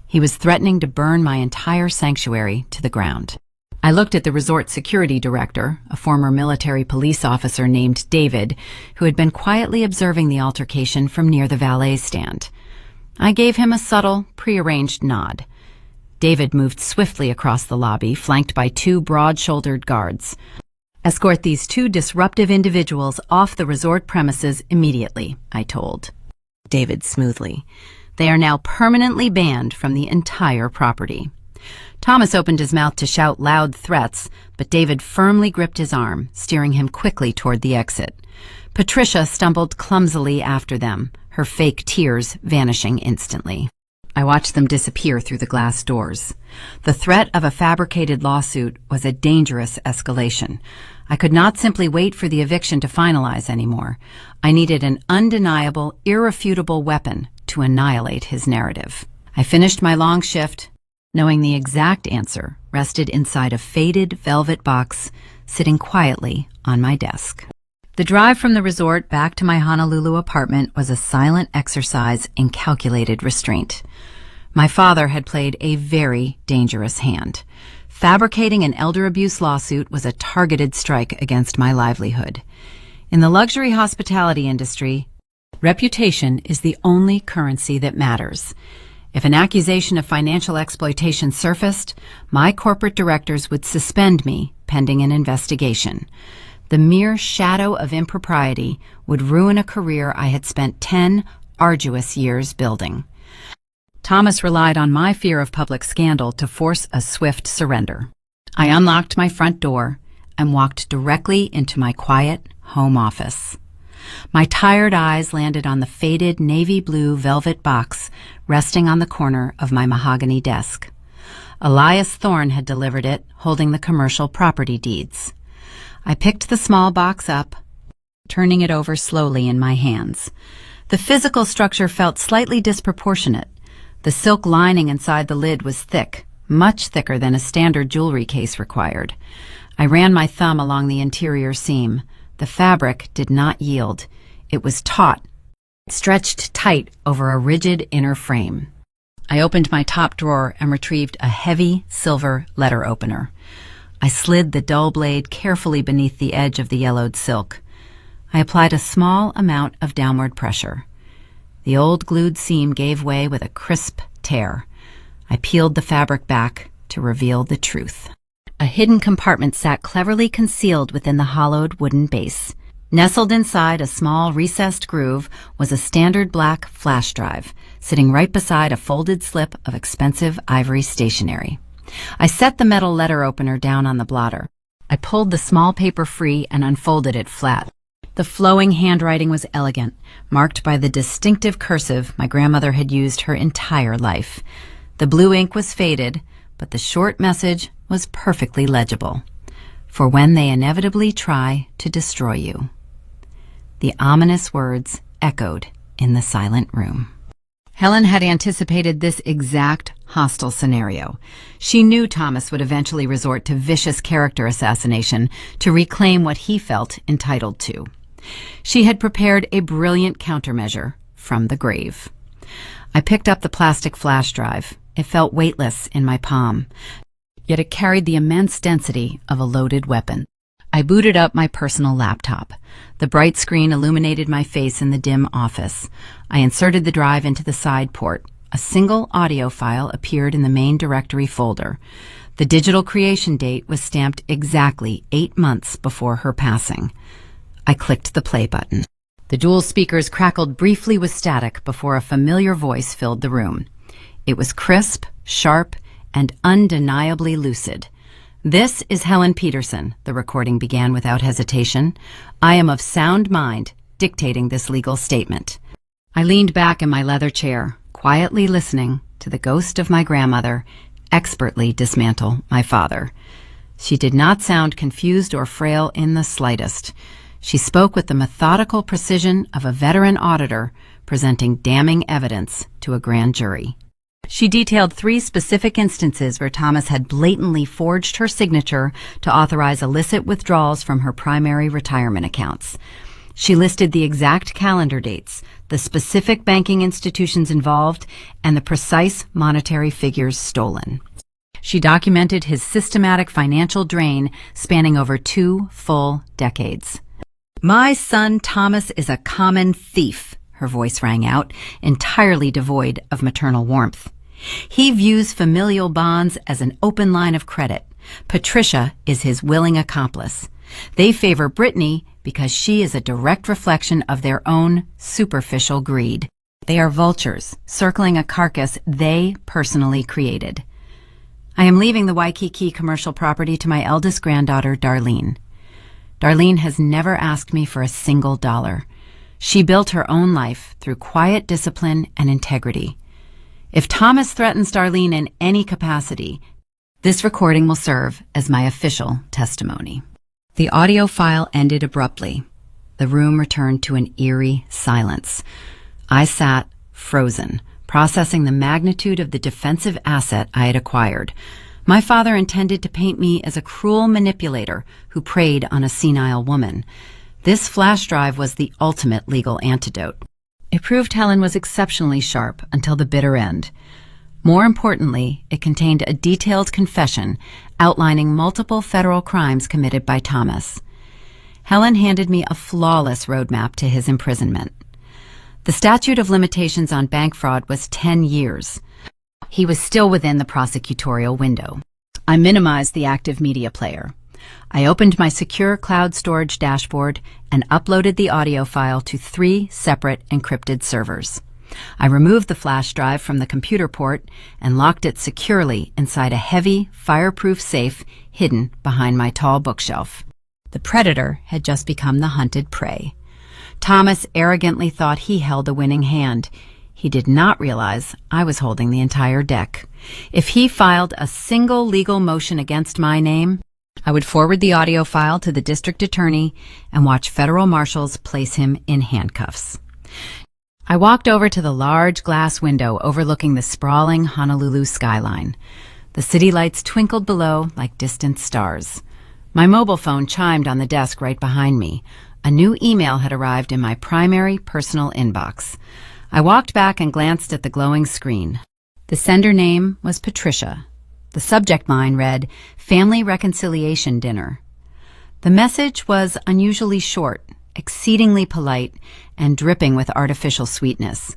He was threatening to burn my entire sanctuary to the ground. I looked at the resort security director, a former military police officer named David, who had been quietly observing the altercation from near the valet stand. I gave him a subtle, prearranged nod. David moved swiftly across the lobby, flanked by two broad-shouldered guards. "Escort these two disruptive individuals off the resort premises immediately," I told David smoothly. "They are now permanently banned from the entire property." Thomas opened his mouth to shout loud threats, but David firmly gripped his arm, steering him quickly toward the exit. Patricia stumbled clumsily after them, her fake tears vanishing instantly. I watched them disappear through the glass doors. The threat of a fabricated lawsuit was a dangerous escalation. I could not simply wait for the eviction to finalize anymore. I needed an undeniable, irrefutable weapon to annihilate his narrative. I finished my long shift, knowing the exact answer rested inside a faded velvet box sitting quietly on my desk. The drive from the resort back to my Honolulu apartment was a silent exercise in calculated restraint. My father had played a very dangerous hand. Fabricating an elder abuse lawsuit was a targeted strike against my livelihood. In the luxury hospitality industry, reputation is the only currency that matters. If an accusation of financial exploitation surfaced, my corporate directors would suspend me pending an investigation. The mere shadow of impropriety would ruin a career I had spent 10 arduous years building. Thomas relied on my fear of public scandal to force a swift surrender. I unlocked my front door and walked directly into my quiet home office. My tired eyes landed on the faded navy blue velvet box resting on the corner of my mahogany desk. Elias Thorne had delivered it, holding the commercial property deeds. I picked the small box up, turning it over slowly in my hands. The physical structure felt slightly disproportionate. The silk lining inside the lid was thick, much thicker than a standard jewelry case required. I ran my thumb along the interior seam. The fabric did not yield. It was taut, stretched tight over a rigid inner frame. I opened my top drawer and retrieved a heavy silver letter opener. I slid the dull blade carefully beneath the edge of the yellowed silk. I applied a small amount of downward pressure. The old glued seam gave way with a crisp tear. I peeled the fabric back to reveal the truth. A hidden compartment sat cleverly concealed within the hollowed wooden base. Nestled inside a small recessed groove was a standard black flash drive, sitting right beside a folded slip of expensive ivory stationery. I set the metal letter opener down on the blotter. I pulled the small paper free and unfolded it flat. The flowing handwriting was elegant, marked by the distinctive cursive my grandmother had used her entire life. The blue ink was faded, but the short message was perfectly legible. For when they inevitably try to destroy you. The ominous words echoed in the silent room. Helen had anticipated this exact hostile scenario. She knew Thomas would eventually resort to vicious character assassination to reclaim what he felt entitled to. She had prepared a brilliant countermeasure from the grave. I picked up the plastic flash drive. It felt weightless in my palm, yet it carried the immense density of a loaded weapon. I booted up my personal laptop. The bright screen illuminated my face in the dim office. I inserted the drive into the side port. A single audio file appeared in the main directory folder. The digital creation date was stamped exactly 8 months before her passing. I clicked the play button. The dual speakers crackled briefly with static before a familiar voice filled the room. It was crisp, sharp, and undeniably lucid. "This is Helen Peterson," the recording began without hesitation. "I am of sound mind, dictating this legal statement." I leaned back in my leather chair, quietly listening to the ghost of my grandmother expertly dismantle my father. She did not sound confused or frail in the slightest. She spoke with the methodical precision of a veteran auditor presenting damning evidence to a grand jury. She detailed 3 specific instances where Thomas had blatantly forged her signature to authorize illicit withdrawals from her primary retirement accounts. She listed the exact calendar dates, the specific banking institutions involved, and the precise monetary figures stolen. She documented his systematic financial drain spanning over 2 full decades. "My son Thomas is a common thief," her voice rang out, entirely devoid of maternal warmth. "He views familial bonds as an open line of credit. Patricia is his willing accomplice. They favor Brittany because she is a direct reflection of their own superficial greed. They are vultures circling a carcass they personally created. I am leaving the Waikiki commercial property to my eldest granddaughter, Darlene. Darlene has never asked me for a single dollar. She built her own life through quiet discipline and integrity. If Thomas threatens Darlene in any capacity, this recording will serve as my official testimony." The audio file ended abruptly. The room returned to an eerie silence. I sat, frozen, processing the magnitude of the defensive asset I had acquired. My father intended to paint me as a cruel manipulator who preyed on a senile woman. This flash drive was the ultimate legal antidote. It proved Helen was exceptionally sharp until the bitter end. More importantly, it contained a detailed confession outlining multiple federal crimes committed by Thomas. Helen handed me a flawless roadmap to his imprisonment. The statute of limitations on bank fraud was 10 years. He was still within the prosecutorial window. I minimized the active media player. I opened my secure cloud storage dashboard and uploaded the audio file to 3 separate encrypted servers. I removed the flash drive from the computer port and locked it securely inside a heavy, fireproof safe hidden behind my tall bookshelf. The predator had just become the hunted prey. Thomas arrogantly thought he held a winning hand. He did not realize I was holding the entire deck. If he filed a single legal motion against my name, I would forward the audio file to the district attorney and watch federal marshals place him in handcuffs. I walked over to the large glass window overlooking the sprawling Honolulu skyline. The city lights twinkled below like distant stars. My mobile phone chimed on the desk right behind me. A new email had arrived in my primary personal inbox. I walked back and glanced at the glowing screen. The sender name was Patricia. The subject line read, "Family Reconciliation Dinner." The message was unusually short, exceedingly polite, and dripping with artificial sweetness.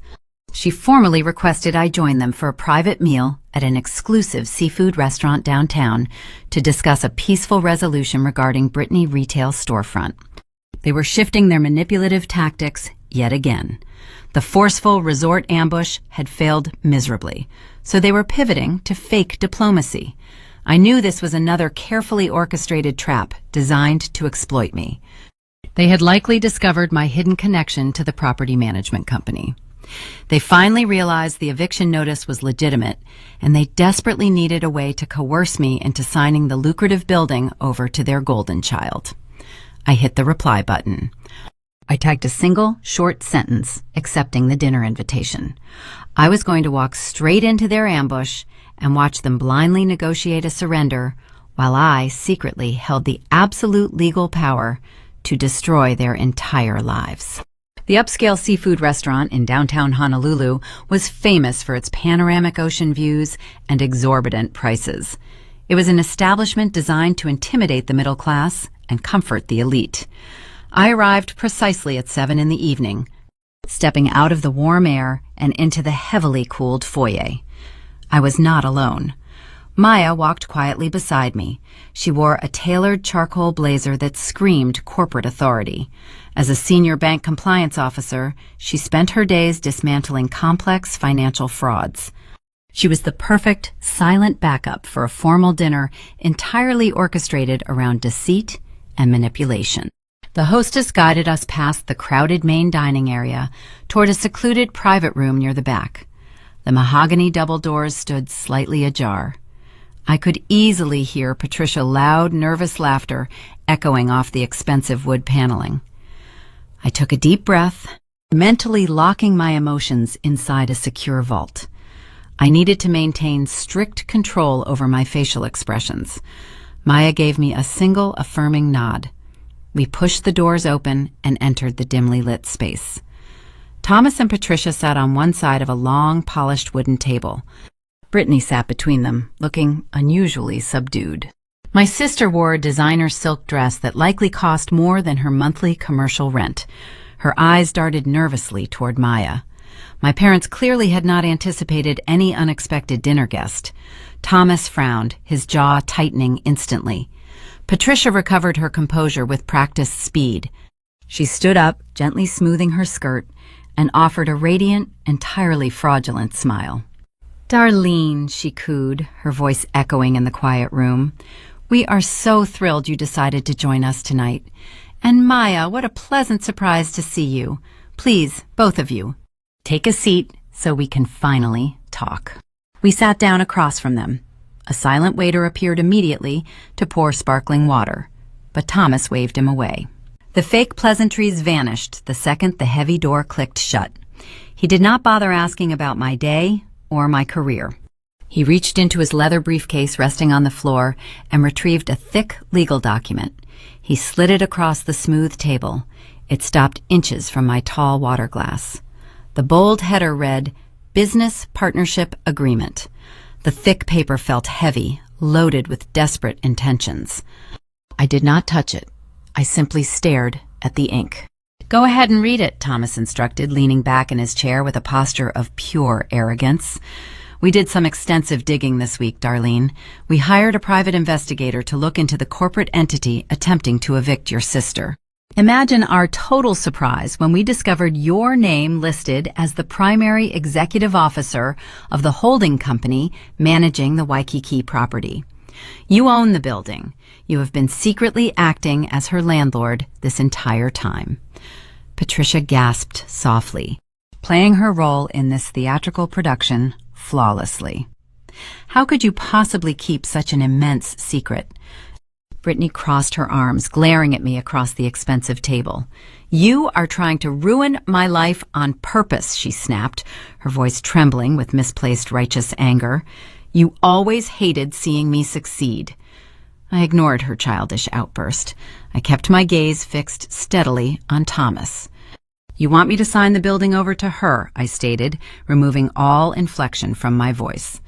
She formally requested I join them for a private meal at an exclusive seafood restaurant downtown to discuss a peaceful resolution regarding Brittany retail storefront. They were shifting their manipulative tactics yet again. The forceful resort ambush had failed miserably, so they were pivoting to fake diplomacy. I knew this was another carefully orchestrated trap designed to exploit me. They had likely discovered my hidden connection to the property management company. They finally realized the eviction notice was legitimate, and they desperately needed a way to coerce me into signing the lucrative building over to their golden child. I hit the reply button. I typed a single, short sentence accepting the dinner invitation. I was going to walk straight into their ambush and watch them blindly negotiate a surrender while I secretly held the absolute legal power to destroy their entire lives. The upscale seafood restaurant in downtown Honolulu was famous for its panoramic ocean views and exorbitant prices. It was an establishment designed to intimidate the middle class and comfort the elite. I arrived precisely at 7 in the evening, stepping out of the warm air and into the heavily cooled foyer. I was not alone. Maya walked quietly beside me. She wore a tailored charcoal blazer that screamed corporate authority. As a senior bank compliance officer, she spent her days dismantling complex financial frauds. She was the perfect, silent backup for a formal dinner entirely orchestrated around deceit and manipulation. The hostess guided us past the crowded main dining area toward a secluded private room near the back. The mahogany double doors stood slightly ajar. I could easily hear Patricia's loud, nervous laughter echoing off the expensive wood paneling. I took a deep breath, mentally locking my emotions inside a secure vault. I needed to maintain strict control over my facial expressions. Maya gave me a single affirming nod. We pushed the doors open and entered the dimly lit space. Thomas and Patricia sat on one side of a long, polished wooden table. Brittany sat between them, looking unusually subdued. My sister wore a designer silk dress that likely cost more than her monthly commercial rent. Her eyes darted nervously toward Maya. My parents clearly had not anticipated any unexpected dinner guest. Thomas frowned, his jaw tightening instantly. Patricia recovered her composure with practiced speed. She stood up, gently smoothing her skirt, and offered a radiant, entirely fraudulent smile. "Darlene," she cooed, her voice echoing in the quiet room, "we are so thrilled you decided to join us tonight. And Maya, what a pleasant surprise to see you. Please, both of you, take a seat so we can finally talk." We sat down across from them. A silent waiter appeared immediately to pour sparkling water, but Thomas waved him away. The fake pleasantries vanished the second the heavy door clicked shut. He did not bother asking about my day or my career. He reached into his leather briefcase resting on the floor and retrieved a thick legal document. He slid it across the smooth table. It stopped inches from my tall water glass. The bold header read, "Business Partnership Agreement." The thick paper felt heavy, loaded with desperate intentions. I did not touch it. I simply stared at the ink. "Go ahead and read it," Thomas instructed, leaning back in his chair with a posture of pure arrogance. "We did some extensive digging this week, Darlene. We hired a private investigator to look into the corporate entity attempting to evict your sister. Imagine our total surprise when we discovered your name listed as the primary executive officer of the holding company managing the Waikiki property. You own the building. You have been secretly acting as her landlord this entire time." Patricia gasped softly, playing her role in this theatrical production flawlessly. "How could you possibly keep such an immense secret?" Brittany crossed her arms, glaring at me across the expensive table. "You are trying to ruin my life on purpose," she snapped, her voice trembling with misplaced righteous anger. "You always hated seeing me succeed." I ignored her childish outburst. I kept my gaze fixed steadily on Thomas. "You want me to sign the building over to her," I stated, removing all inflection from my voice.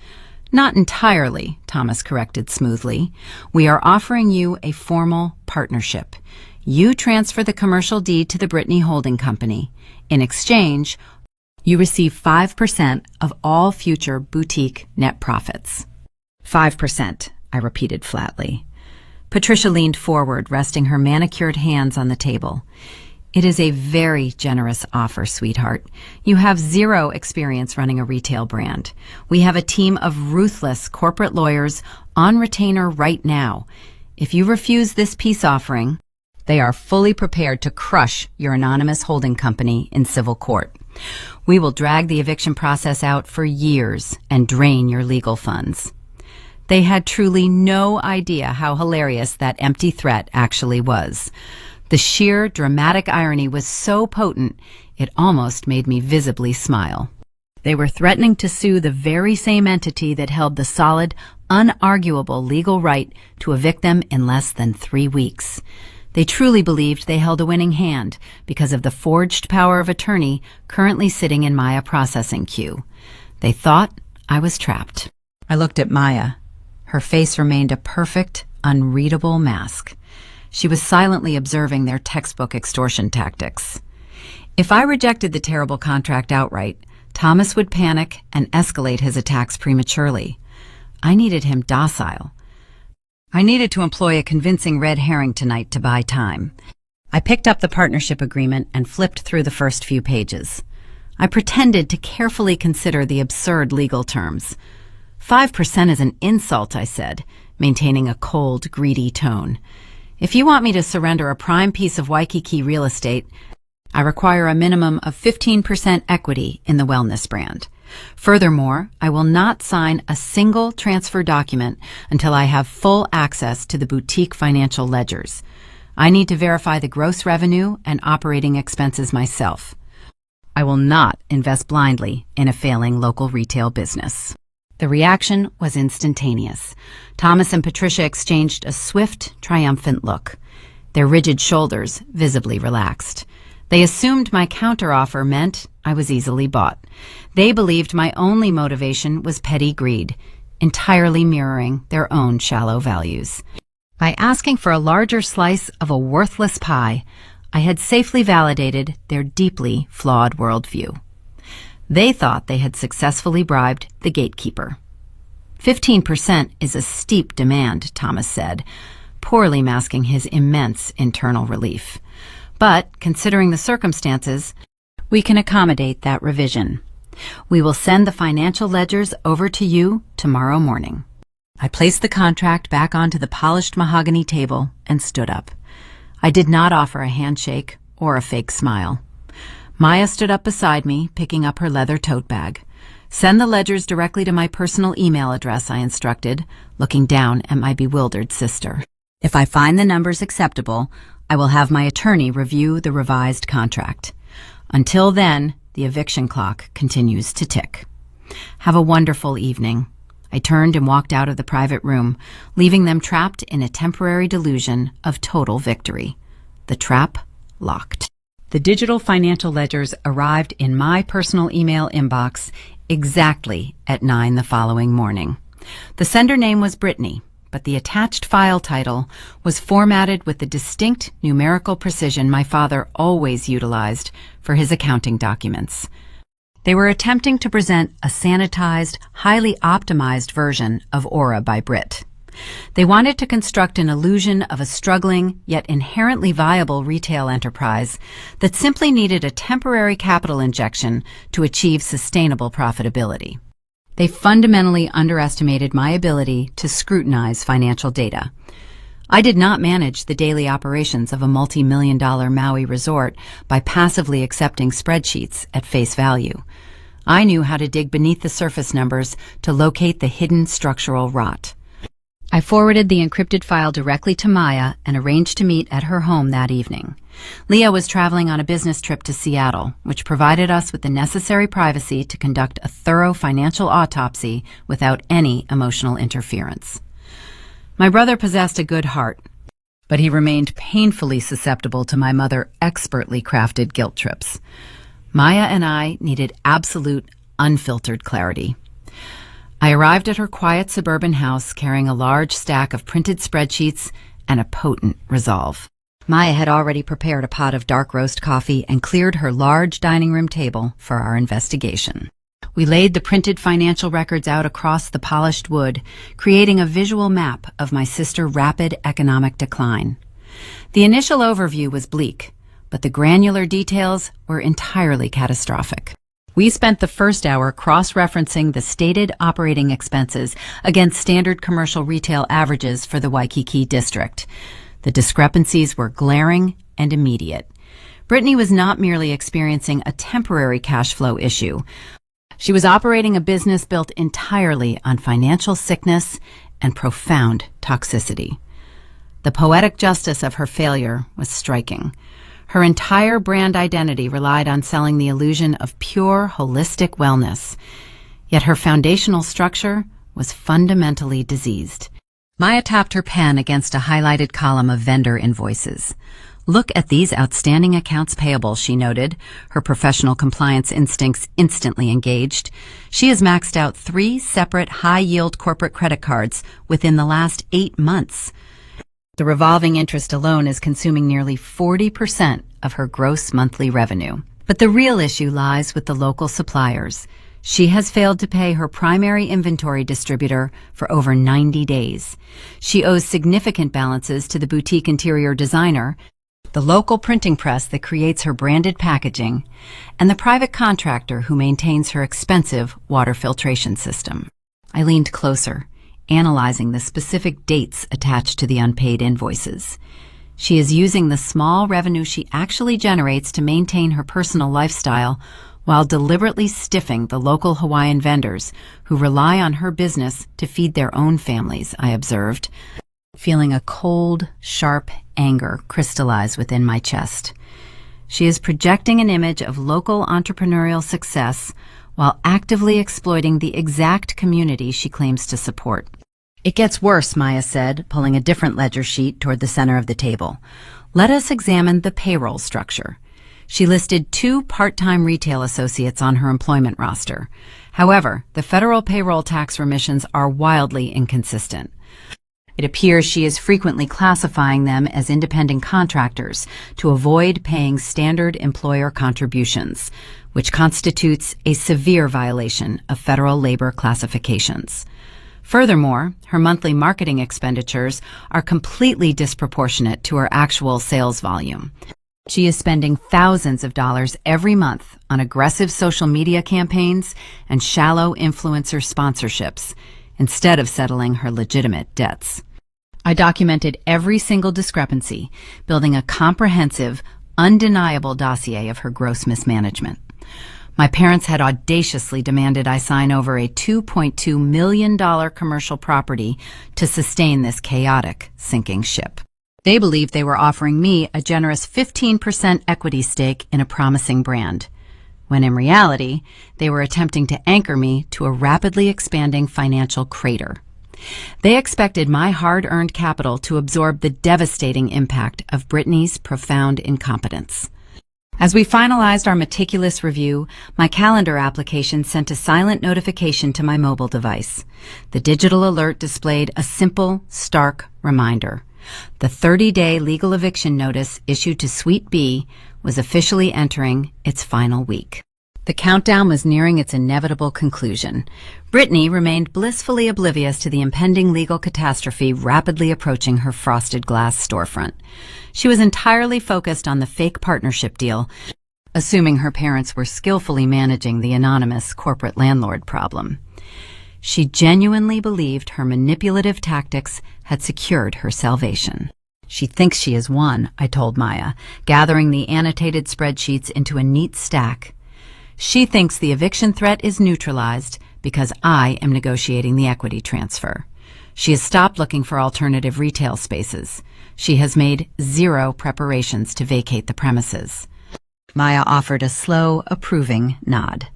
"Not entirely," Thomas corrected smoothly. "We are offering you a formal partnership. You transfer the commercial deed to the Brittany Holding Company. In exchange, you receive 5% of all future boutique net profits." 5%, I repeated flatly. Patricia leaned forward, resting her manicured hands on the table. "It is a very generous offer, sweetheart. You have zero experience running a retail brand. We have a team of ruthless corporate lawyers on retainer right now. If you refuse this peace offering, They are fully prepared to crush your anonymous holding company in civil court. We will drag the eviction process out for years and drain your legal funds. They had truly no idea how hilarious that empty threat actually was. The sheer dramatic irony was so potent, it almost made me visibly smile. They were threatening to sue the very same entity that held the solid, unarguable legal right to evict them in less than 3 weeks. They truly believed they held a winning hand because of the forged power of attorney currently sitting in Maya processing queue. They thought I was trapped. I looked at Maya. Her face remained a perfect, unreadable mask. She was silently observing their textbook extortion tactics. If I rejected the terrible contract outright, Thomas would panic and escalate his attacks prematurely. I needed him docile. I needed to employ a convincing red herring tonight to buy time. I picked up the partnership agreement and flipped through the first few pages. I pretended to carefully consider the absurd legal terms. 5% is an insult, I said, maintaining a cold, greedy tone. If you want me to surrender a prime piece of Waikiki real estate, I require a minimum of 15% equity in the wellness brand. Furthermore, I will not sign a single transfer document until I have full access to the boutique financial ledgers. I need to verify the gross revenue and operating expenses myself. I will not invest blindly in a failing local retail business. The reaction was instantaneous. Thomas and Patricia exchanged a swift, triumphant look. Their rigid shoulders visibly relaxed. They assumed my counteroffer meant I was easily bought. They believed my only motivation was petty greed, entirely mirroring their own shallow values. By asking for a larger slice of a worthless pie, I had safely validated their deeply flawed worldview. They thought they had successfully bribed the gatekeeper. 15% is a steep demand, Thomas said, poorly masking his immense internal relief. But, considering the circumstances, we can accommodate that revision. We will send the financial ledgers over to you tomorrow morning. I placed the contract back onto the polished mahogany table and stood up. I did not offer a handshake or a fake smile. Maya stood up beside me, picking up her leather tote bag. Send the ledgers directly to my personal email address, I instructed, looking down at my bewildered sister. If I find the numbers acceptable, I will have my attorney review the revised contract. Until then, the eviction clock continues to tick. Have a wonderful evening. I turned and walked out of the private room, leaving them trapped in a temporary delusion of total victory. The trap locked. The digital financial ledgers arrived in my personal email inbox exactly at 9 the following morning. The sender name was Brittany, but the attached file title was formatted with the distinct numerical precision my father always utilized for his accounting documents. They were attempting to present a sanitized, highly optimized version of Aura by Brit. They wanted to construct an illusion of a struggling, yet inherently viable retail enterprise that simply needed a temporary capital injection to achieve sustainable profitability. They fundamentally underestimated my ability to scrutinize financial data. I did not manage the daily operations of a multi-million-dollar Maui resort by passively accepting spreadsheets at face value. I knew how to dig beneath the surface numbers to locate the hidden structural rot. I forwarded the encrypted file directly to Maya and arranged to meet at her home that evening. Leah was traveling on a business trip to Seattle, which provided us with the necessary privacy to conduct a thorough financial autopsy without any emotional interference. My brother possessed a good heart, but he remained painfully susceptible to my mother expertly crafted guilt trips. Maya and I needed absolute, unfiltered clarity. I arrived at her quiet suburban house carrying a large stack of printed spreadsheets and a potent resolve. Maya had already prepared a pot of dark roast coffee and cleared her large dining room table for our investigation. We laid the printed financial records out across the polished wood, creating a visual map of my sister's rapid economic decline. The initial overview was bleak, but the granular details were entirely catastrophic. We spent the first hour cross-referencing the stated operating expenses against standard commercial retail averages for the Waikiki district. The discrepancies were glaring and immediate. Brittany was not merely experiencing a temporary cash flow issue. She was operating a business built entirely on financial sickness and profound toxicity. The poetic justice of her failure was striking. Her entire brand identity relied on selling the illusion of pure, holistic wellness. Yet her foundational structure was fundamentally diseased. Maya tapped her pen against a highlighted column of vendor invoices. "Look at these outstanding accounts payable," she noted, her professional compliance instincts instantly engaged. She has maxed out 3 separate high-yield corporate credit cards within the last 8 months. The revolving interest alone is consuming nearly 40% of her gross monthly revenue. But the real issue lies with the local suppliers. She has failed to pay her primary inventory distributor for over 90 days. She owes significant balances to the boutique interior designer, the local printing press that creates her branded packaging, and the private contractor who maintains her expensive water filtration system. I leaned closer, analyzing the specific dates attached to the unpaid invoices. She is using the small revenue she actually generates to maintain her personal lifestyle while deliberately stiffing the local Hawaiian vendors who rely on her business to feed their own families, I observed, feeling a cold, sharp anger crystallize within my chest. She is projecting an image of local entrepreneurial success while actively exploiting the exact community she claims to support. "It gets worse," Maya said, pulling a different ledger sheet toward the center of the table. "Let us examine the payroll structure." She listed 2 part-time retail associates on her employment roster. However, the federal payroll tax remissions are wildly inconsistent. It appears she is frequently classifying them as independent contractors to avoid paying standard employer contributions, which constitutes a severe violation of federal labor classifications. Furthermore, her monthly marketing expenditures are completely disproportionate to her actual sales volume. She is spending thousands of dollars every month on aggressive social media campaigns and shallow influencer sponsorships, instead of settling her legitimate debts. I documented every single discrepancy, building a comprehensive, undeniable dossier of her gross mismanagement. My parents had audaciously demanded I sign over a $2.2 million commercial property to sustain this chaotic, sinking ship. They believed they were offering me a generous 15% equity stake in a promising brand, when in reality, they were attempting to anchor me to a rapidly expanding financial crater. They expected my hard-earned capital to absorb the devastating impact of Brittany's profound incompetence. As we finalized our meticulous review, my calendar application sent a silent notification to my mobile device. The digital alert displayed a simple, stark reminder. The 30-day legal eviction notice issued to Suite B was officially entering its final week. The countdown was nearing its inevitable conclusion. Brittany remained blissfully oblivious to the impending legal catastrophe rapidly approaching her frosted glass storefront. She was entirely focused on the fake partnership deal, assuming her parents were skillfully managing the anonymous corporate landlord problem. She genuinely believed her manipulative tactics had secured her salvation. "She thinks she has won," I told Maya, gathering the annotated spreadsheets into a neat stack. "She thinks the eviction threat is neutralized because I am negotiating the equity transfer. She has stopped looking for alternative retail spaces. She has made 0 preparations to vacate the premises." Maya offered a slow, approving nod.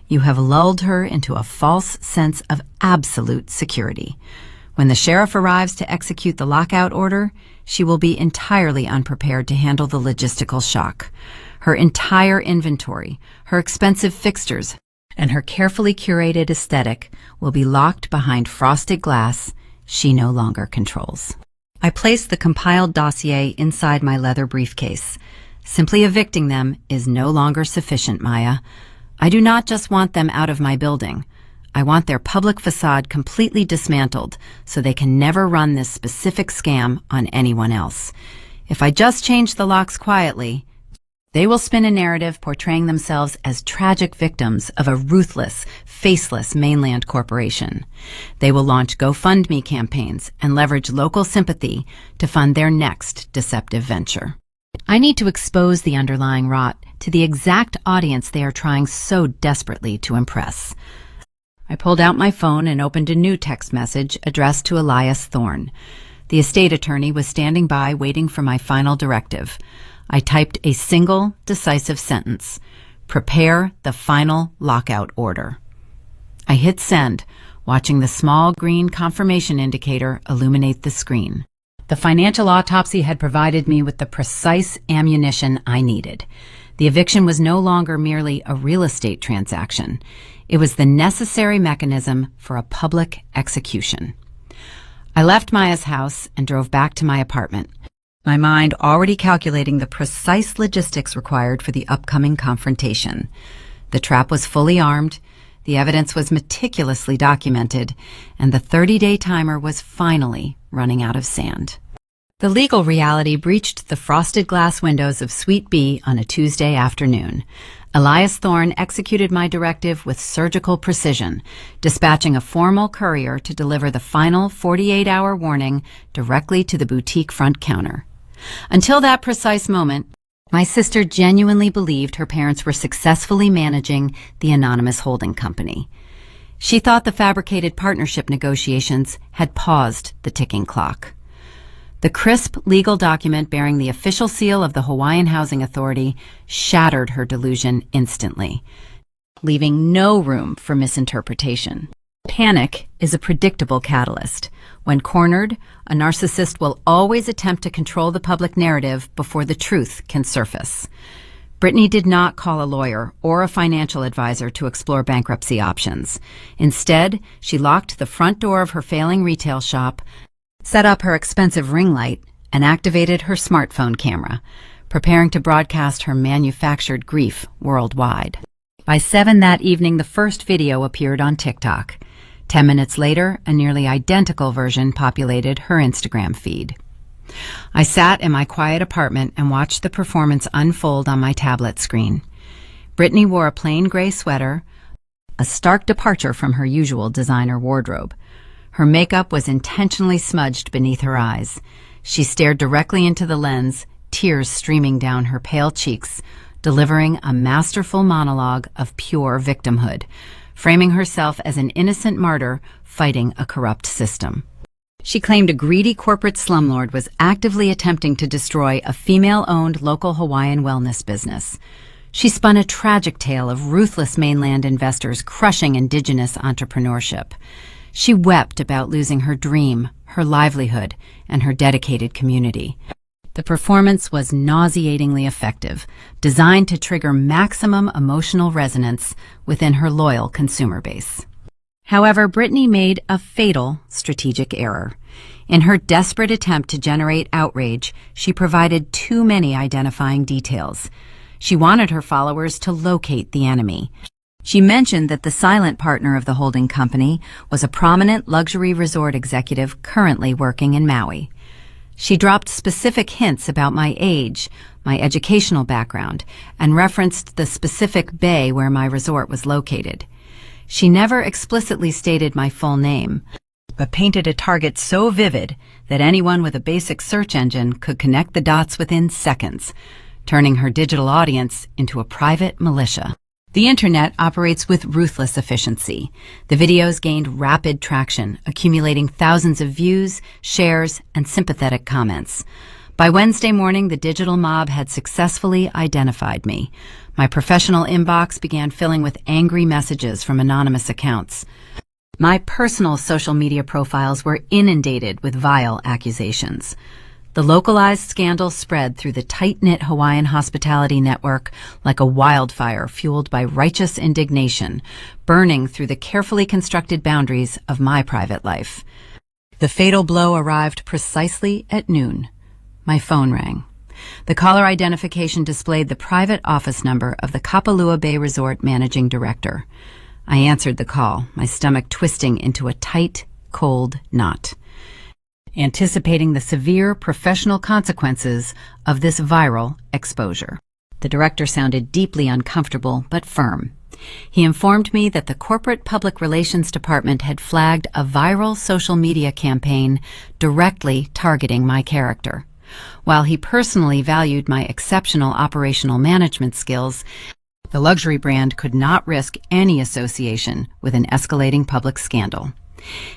"You have lulled her into a false sense of absolute security. When the sheriff arrives to execute the lockout order, she will be entirely unprepared to handle the logistical shock. Her entire inventory, her expensive fixtures, and her carefully curated aesthetic will be locked behind frosted glass she no longer controls." I placed the compiled dossier inside my leather briefcase. "Simply evicting them is no longer sufficient, Maya. I do not just want them out of my building. I want their public facade completely dismantled so they can never run this specific scam on anyone else. If I just change the locks quietly, They will spin a narrative portraying themselves as tragic victims of a ruthless, faceless mainland corporation. They will launch GoFundMe campaigns and leverage local sympathy to fund their next deceptive venture. I need to expose the underlying rot to the exact audience they are trying so desperately to impress. I pulled out my phone and opened a new text message addressed to Elias Thorne. The estate attorney was standing by waiting for my final directive. I typed a single, decisive sentence: prepare the final lockout order. I hit send, watching the small green confirmation indicator illuminate the screen. The financial autopsy had provided me with the precise ammunition I needed. The eviction was no longer merely a real estate transaction. It was the necessary mechanism for a public execution. I left Maya's house and drove back to my apartment, my mind already calculating the precise logistics required for the upcoming confrontation. The trap was fully armed, the evidence was meticulously documented, and the 30-day timer was finally running out of sand. The legal reality breached the frosted glass windows of Suite B on a Tuesday afternoon. Elias Thorne executed my directive with surgical precision, dispatching a formal courier to deliver the final 48-hour warning directly to the boutique front counter. Until that precise moment, my sister genuinely believed her parents were successfully managing the anonymous holding company. She thought the fabricated partnership negotiations had paused the ticking clock. The crisp legal document bearing the official seal of the Hawaiian Housing Authority shattered her delusion instantly, leaving no room for misinterpretation. Panic is a predictable catalyst. When cornered, a narcissist will always attempt to control the public narrative before the truth can surface. Brittany did not call a lawyer or a financial advisor to explore bankruptcy options. Instead, she locked the front door of her failing retail shop, set up her expensive ring light, and activated her smartphone camera, preparing to broadcast her manufactured grief worldwide. By 7 that evening, the first video appeared on TikTok. 10 minutes later, a nearly identical version populated her Instagram feed. I sat in my quiet apartment and watched the performance unfold on my tablet screen. Brittany wore a plain gray sweater, a stark departure from her usual designer wardrobe. Her makeup was intentionally smudged beneath her eyes. She stared directly into the lens, tears streaming down her pale cheeks, delivering a masterful monologue of pure victimhood, framing herself as an innocent martyr fighting a corrupt system. She claimed a greedy corporate slumlord was actively attempting to destroy a female-owned local Hawaiian wellness business. She spun a tragic tale of ruthless mainland investors crushing indigenous entrepreneurship. She wept about losing her dream, her livelihood, and her dedicated community. The performance was nauseatingly effective, designed to trigger maximum emotional resonance within her loyal consumer base. However, Brittany made a fatal strategic error. In her desperate attempt to generate outrage, she provided too many identifying details. She wanted her followers to locate the enemy. She mentioned that the silent partner of the holding company was a prominent luxury resort executive currently working in Maui. She dropped specific hints about my age, my educational background, and referenced the specific bay where my resort was located. She never explicitly stated my full name, but painted a target so vivid that anyone with a basic search engine could connect the dots within seconds, turning her digital audience into a private militia. The internet operates with ruthless efficiency. The videos gained rapid traction, accumulating thousands of views, shares, and sympathetic comments. By Wednesday morning, the digital mob had successfully identified me. My professional inbox began filling with angry messages from anonymous accounts. My personal social media profiles were inundated with vile accusations. The localized scandal spread through the tight-knit Hawaiian hospitality network like a wildfire fueled by righteous indignation, burning through the carefully constructed boundaries of my private life. The fatal blow arrived precisely at noon. My phone rang. The caller identification displayed the private office number of the Kapalua Bay Resort managing director. I answered the call, my stomach twisting into a tight, cold knot, anticipating the severe professional consequences of this viral exposure. The director sounded deeply uncomfortable but firm. He informed me that the corporate public relations department had flagged a viral social media campaign directly targeting my character. While he personally valued my exceptional operational management skills, the luxury brand could not risk any association with an escalating public scandal.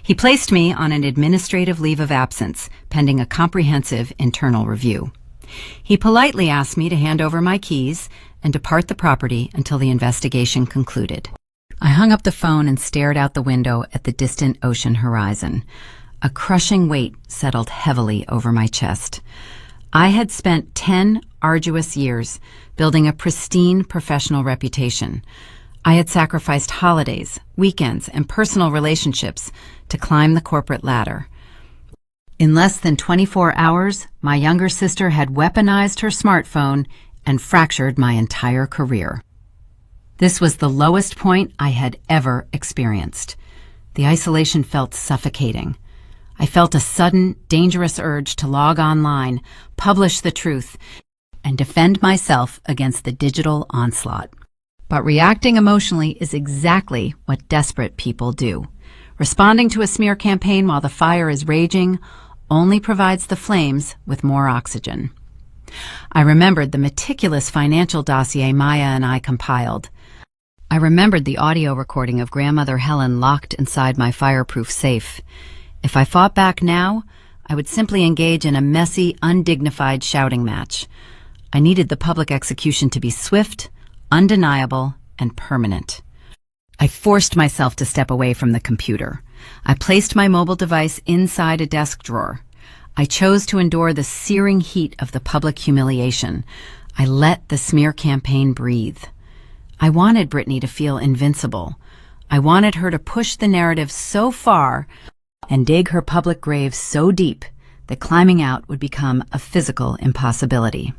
He placed me on an administrative leave of absence, pending a comprehensive internal review. He politely asked me to hand over my keys and depart the property until the investigation concluded. I hung up the phone and stared out the window at the distant ocean horizon. A crushing weight settled heavily over my chest. I had spent 10 arduous years building a pristine professional reputation. I had sacrificed holidays, weekends, and personal relationships to climb the corporate ladder. In less than 24 hours, my younger sister had weaponized her smartphone and fractured my entire career. This was the lowest point I had ever experienced. The isolation felt suffocating. I felt a sudden, dangerous urge to log online, publish the truth, and defend myself against the digital onslaught. But reacting emotionally is exactly what desperate people do. Responding to a smear campaign while the fire is raging only provides the flames with more oxygen. I remembered the meticulous financial dossier Maya and I compiled. I remembered the audio recording of Grandmother Helen locked inside my fireproof safe. If I fought back now, I would simply engage in a messy, undignified shouting match. I needed the public execution to be swift, undeniable, and permanent. I forced myself to step away from the computer. I placed my mobile device inside a desk drawer. I chose to endure the searing heat of the public humiliation. I let the smear campaign breathe. I wanted Brittany to feel invincible. I wanted her to push the narrative so far and dig her public grave so deep that climbing out would become a physical impossibility.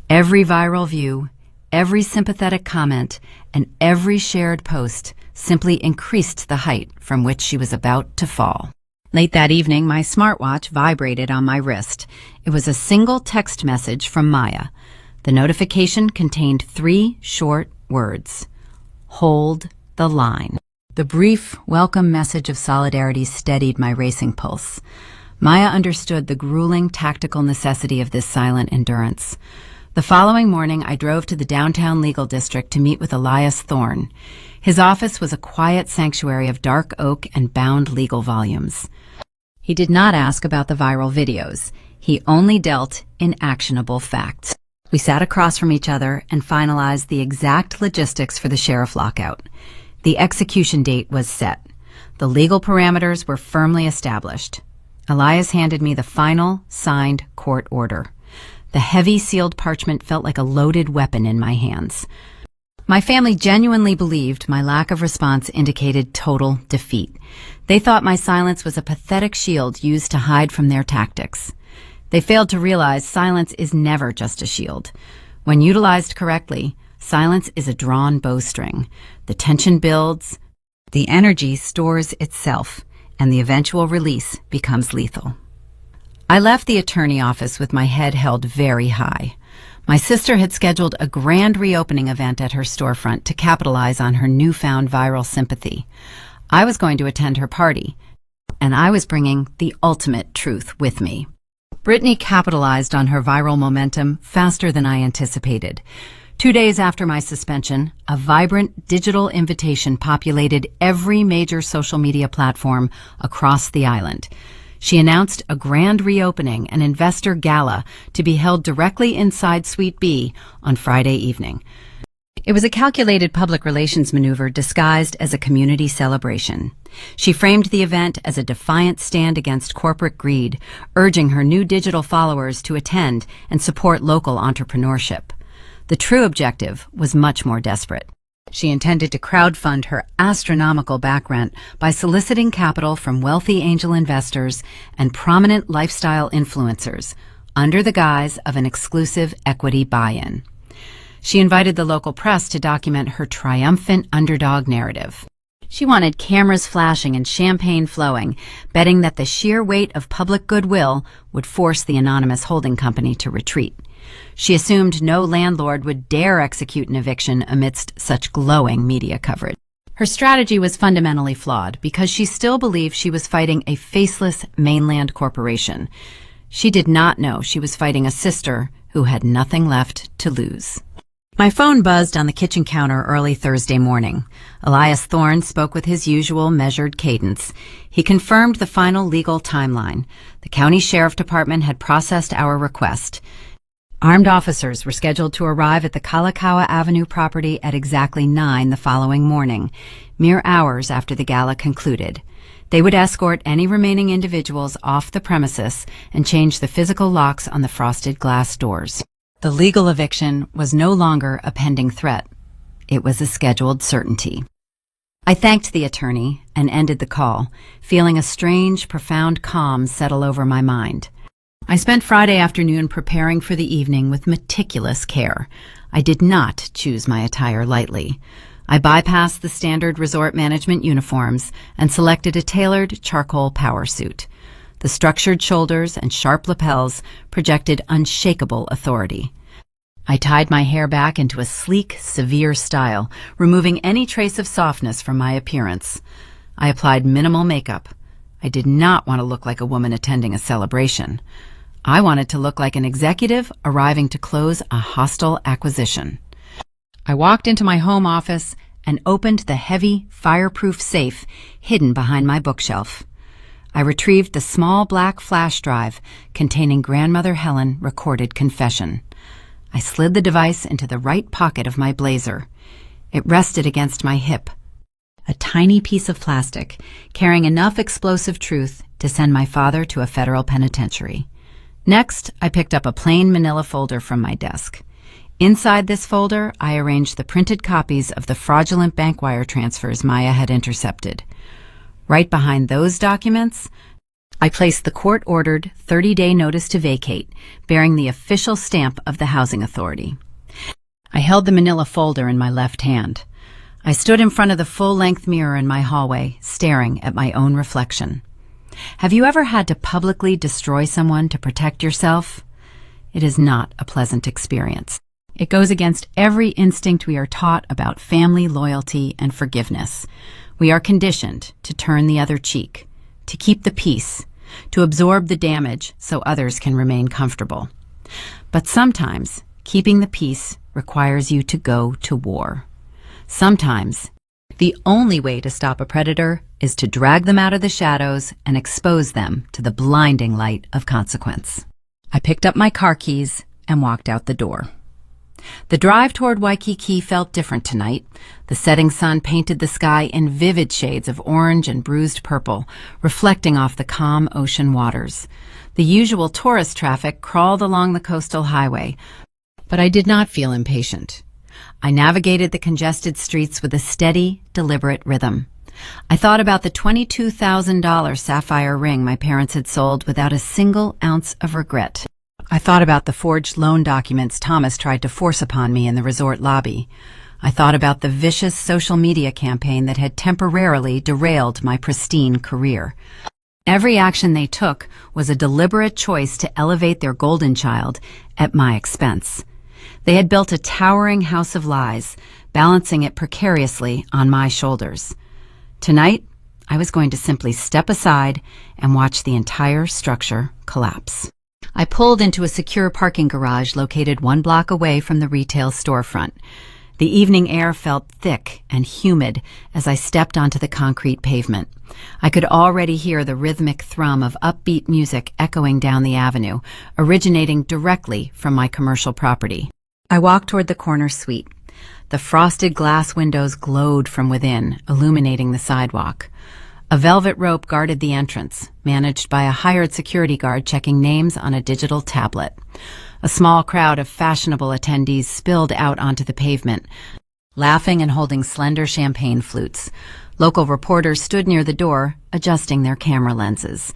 Every viral view, every sympathetic comment, and every shared post simply increased the height from which she was about to fall. Late that evening, my smartwatch vibrated on my wrist. It was a single text message from Maya. The notification contained 3 short words: "Hold the line." The brief, welcome message of solidarity steadied my racing pulse. Maya understood the grueling tactical necessity of this silent endurance. The following morning, I drove to the downtown legal district to meet with Elias Thorne. His office was a quiet sanctuary of dark oak and bound legal volumes. He did not ask about the viral videos. He only dealt in actionable facts. We sat across from each other and finalized the exact logistics for the sheriff lockout. The execution date was set. The legal parameters were firmly established. Elias handed me the final, signed court order. The heavy sealed parchment felt like a loaded weapon in my hands. My family genuinely believed my lack of response indicated total defeat. They thought my silence was a pathetic shield used to hide from their tactics. They failed to realize silence is never just a shield. When utilized correctly, silence is a drawn bowstring. The tension builds, the energy stores itself, and the eventual release becomes lethal. I left the attorney office with my head held very high. My sister had scheduled a grand reopening event at her storefront to capitalize on her newfound viral sympathy. I was going to attend her party, and I was bringing the ultimate truth with me. Brittany capitalized on her viral momentum faster than I anticipated. 2 days after my suspension, a vibrant digital invitation populated every major social media platform across the island. She announced a grand reopening and investor gala to be held directly inside Suite B on Friday evening. It was a calculated public relations maneuver disguised as a community celebration. She framed the event as a defiant stand against corporate greed, urging her new digital followers to attend and support local entrepreneurship. The true objective was much more desperate. She intended to crowdfund her astronomical back rent by soliciting capital from wealthy angel investors and prominent lifestyle influencers under the guise of an exclusive equity buy-in. She invited the local press to document her triumphant underdog narrative. She wanted cameras flashing and champagne flowing, betting that the sheer weight of public goodwill would force the anonymous holding company to retreat. She assumed no landlord would dare execute an eviction amidst such glowing media coverage. Her strategy was fundamentally flawed because she still believed she was fighting a faceless mainland corporation. She did not know she was fighting a sister who had nothing left to lose. My phone buzzed on the kitchen counter early Thursday morning. Elias Thorne spoke with his usual measured cadence. He confirmed the final legal timeline. The county sheriff department had processed our request. Armed officers were scheduled to arrive at the Kalakaua Avenue property at exactly 9 the following morning, mere hours after the gala concluded. They would escort any remaining individuals off the premises and change the physical locks on the frosted glass doors. The legal eviction was no longer a pending threat. It was a scheduled certainty. I thanked the attorney and ended the call, feeling a strange, profound calm settle over my mind. I spent Friday afternoon preparing for the evening with meticulous care. I did not choose my attire lightly. I bypassed the standard resort management uniforms and selected a tailored charcoal power suit. The structured shoulders and sharp lapels projected unshakable authority. I tied my hair back into a sleek, severe style, removing any trace of softness from my appearance. I applied minimal makeup. I did not want to look like a woman attending a celebration. I wanted to look like an executive arriving to close a hostile acquisition. I walked into my home office and opened the heavy, fireproof safe hidden behind my bookshelf. I retrieved the small black flash drive containing Grandmother Helen recorded confession. I slid the device into the right pocket of my blazer. It rested against my hip, a tiny piece of plastic carrying enough explosive truth to send my father to a federal penitentiary. Next, I picked up a plain manila folder from my desk. Inside this folder, I arranged the printed copies of the fraudulent bank wire transfers Maya had intercepted. Right behind those documents, I placed the court-ordered 30-day notice to vacate, bearing the official stamp of the housing authority. I held the manila folder in my left hand. I stood in front of the full-length mirror in my hallway, staring at my own reflection. Have you ever had to publicly destroy someone to protect yourself? It is not a pleasant experience. It goes against every instinct we are taught about family loyalty and forgiveness. We are conditioned to turn the other cheek, to keep the peace, to absorb the damage so others can remain comfortable. But sometimes, keeping the peace requires you to go to war. Sometimes, the only way to stop a predator is to drag them out of the shadows and expose them to the blinding light of consequence. I picked up my car keys and walked out the door. The drive toward Waikiki felt different tonight. The setting sun painted the sky in vivid shades of orange and bruised purple, reflecting off the calm ocean waters. The usual tourist traffic crawled along the coastal highway, but I did not feel impatient. I navigated the congested streets with a steady, deliberate rhythm. I thought about the $22,000 sapphire ring my parents had sold without a single ounce of regret. I thought about the forged loan documents Thomas tried to force upon me in the resort lobby. I thought about the vicious social media campaign that had temporarily derailed my pristine career. Every action they took was a deliberate choice to elevate their golden child at my expense. They had built a towering house of lies, balancing it precariously on my shoulders. Tonight, I was going to simply step aside and watch the entire structure collapse. I pulled into a secure parking garage located 1 block away from the retail storefront. The evening air felt thick and humid as I stepped onto the concrete pavement. I could already hear the rhythmic thrum of upbeat music echoing down the avenue, originating directly from my commercial property. I walked toward the corner suite. The frosted glass windows glowed from within, illuminating the sidewalk. A velvet rope guarded the entrance, managed by a hired security guard checking names on a digital tablet. A small crowd of fashionable attendees spilled out onto the pavement, laughing and holding slender champagne flutes. Local reporters stood near the door, adjusting their camera lenses.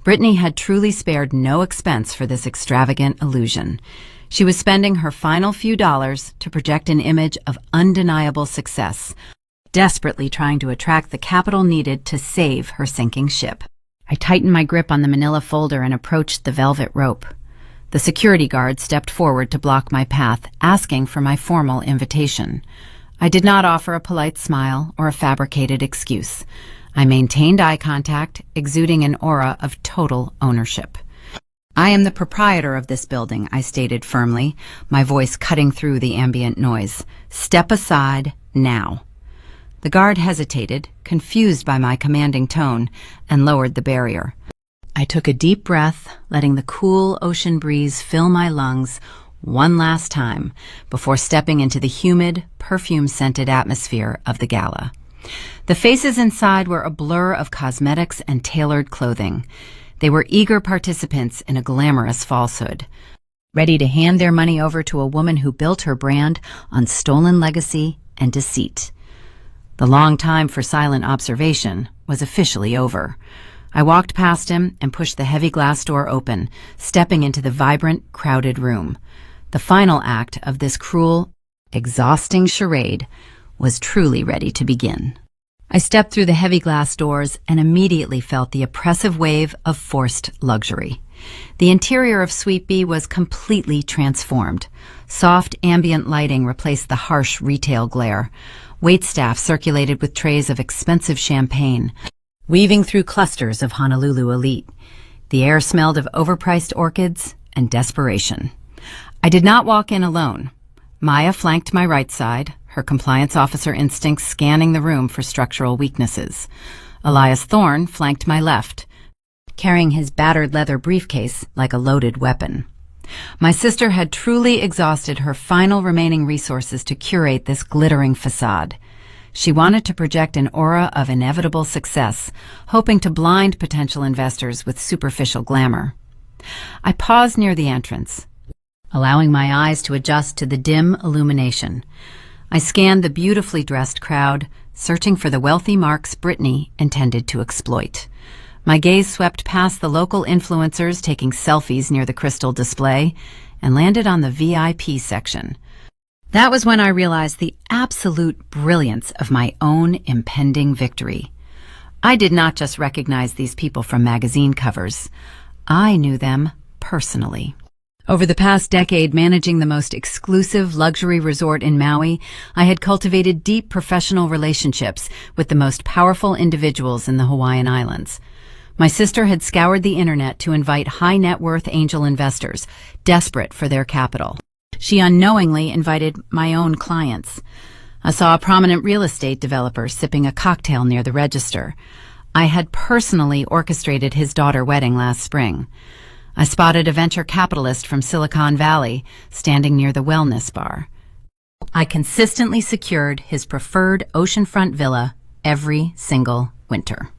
Brittany had truly spared no expense for this extravagant illusion. She was spending her final few dollars to project an image of undeniable success, desperately trying to attract the capital needed to save her sinking ship. I tightened my grip on the manila folder and approached the velvet rope. The security guard stepped forward to block my path, asking for my formal invitation. I did not offer a polite smile or a fabricated excuse. I maintained eye contact, exuding an aura of total ownership. "I am the proprietor of this building," I stated firmly, my voice cutting through the ambient noise. "Step aside now." The guard hesitated, confused by my commanding tone, and lowered the barrier. I took a deep breath, letting the cool ocean breeze fill my lungs one last time before stepping into the humid, perfume-scented atmosphere of the gala. The faces inside were a blur of cosmetics and tailored clothing. They were eager participants in a glamorous falsehood, ready to hand their money over to a woman who built her brand on stolen legacy and deceit. The long time for silent observation was officially over. I walked past him and pushed the heavy glass door open, stepping into the vibrant, crowded room. The final act of this cruel, exhausting charade was truly ready to begin. I stepped through the heavy glass doors and immediately felt the oppressive wave of forced luxury. The interior of Suite B was completely transformed. Soft ambient lighting replaced the harsh retail glare. Waitstaff circulated with trays of expensive champagne, weaving through clusters of Honolulu elite. The air smelled of overpriced orchids and desperation. I did not walk in alone. Maya flanked my right side, her compliance officer instincts scanning the room for structural weaknesses. Elias Thorne flanked my left, carrying his battered leather briefcase like a loaded weapon. My sister had truly exhausted her final remaining resources to curate this glittering facade. She wanted to project an aura of inevitable success, hoping to blind potential investors with superficial glamour. I paused near the entrance, allowing my eyes to adjust to the dim illumination. I scanned the beautifully dressed crowd, searching for the wealthy marks Brittany intended to exploit. My gaze swept past the local influencers taking selfies near the crystal display and landed on the VIP section. That was when I realized the absolute brilliance of my own impending victory. I did not just recognize these people from magazine covers. I knew them personally. Over the past decade managing the most exclusive luxury resort in Maui, I had cultivated deep professional relationships with the most powerful individuals in the Hawaiian Islands. My sister had scoured the internet to invite high-net-worth angel investors, desperate for their capital. She unknowingly invited my own clients. I saw a prominent real estate developer sipping a cocktail near the register. I had personally orchestrated his daughter's wedding last spring. I spotted a venture capitalist from Silicon Valley standing near the wellness bar. I consistently secured his preferred oceanfront villa every single winter.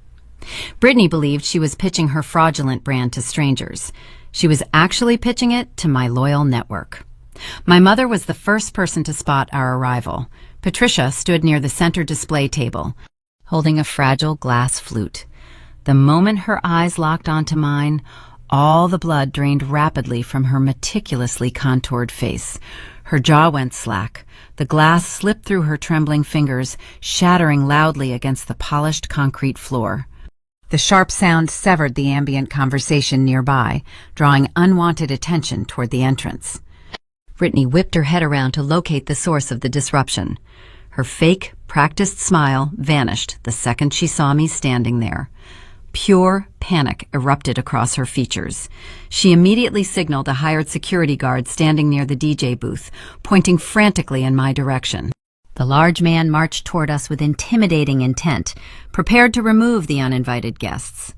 Brittany believed she was pitching her fraudulent brand to strangers. She was actually pitching it to my loyal network. My mother was the first person to spot our arrival. Patricia stood near the center display table, holding a fragile glass flute. The moment her eyes locked onto mine, all the blood drained rapidly from her meticulously contoured face. Her jaw went slack. The glass slipped through her trembling fingers, shattering loudly against the polished concrete floor. The sharp sound severed the ambient conversation nearby, drawing unwanted attention toward the entrance. Brittany whipped her head around to locate the source of the disruption. Her fake, practiced smile vanished the second she saw me standing there. Pure panic erupted across her features. She immediately signaled a hired security guard standing near the DJ booth, pointing frantically in my direction. The large man marched toward us with intimidating intent, prepared to remove the uninvited guests.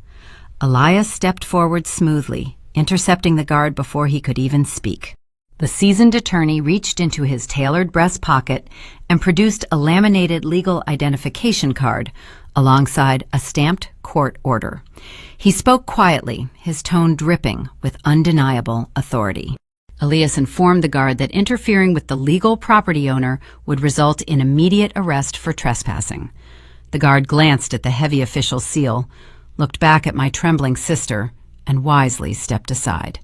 Elias stepped forward smoothly, intercepting the guard before he could even speak. The seasoned attorney reached into his tailored breast pocket and produced a laminated legal identification card alongside a stamped court order. He spoke quietly, his tone dripping with undeniable authority. Elias informed the guard that interfering with the legal property owner would result in immediate arrest for trespassing. The guard glanced at the heavy official seal, looked back at my trembling sister, and wisely stepped aside.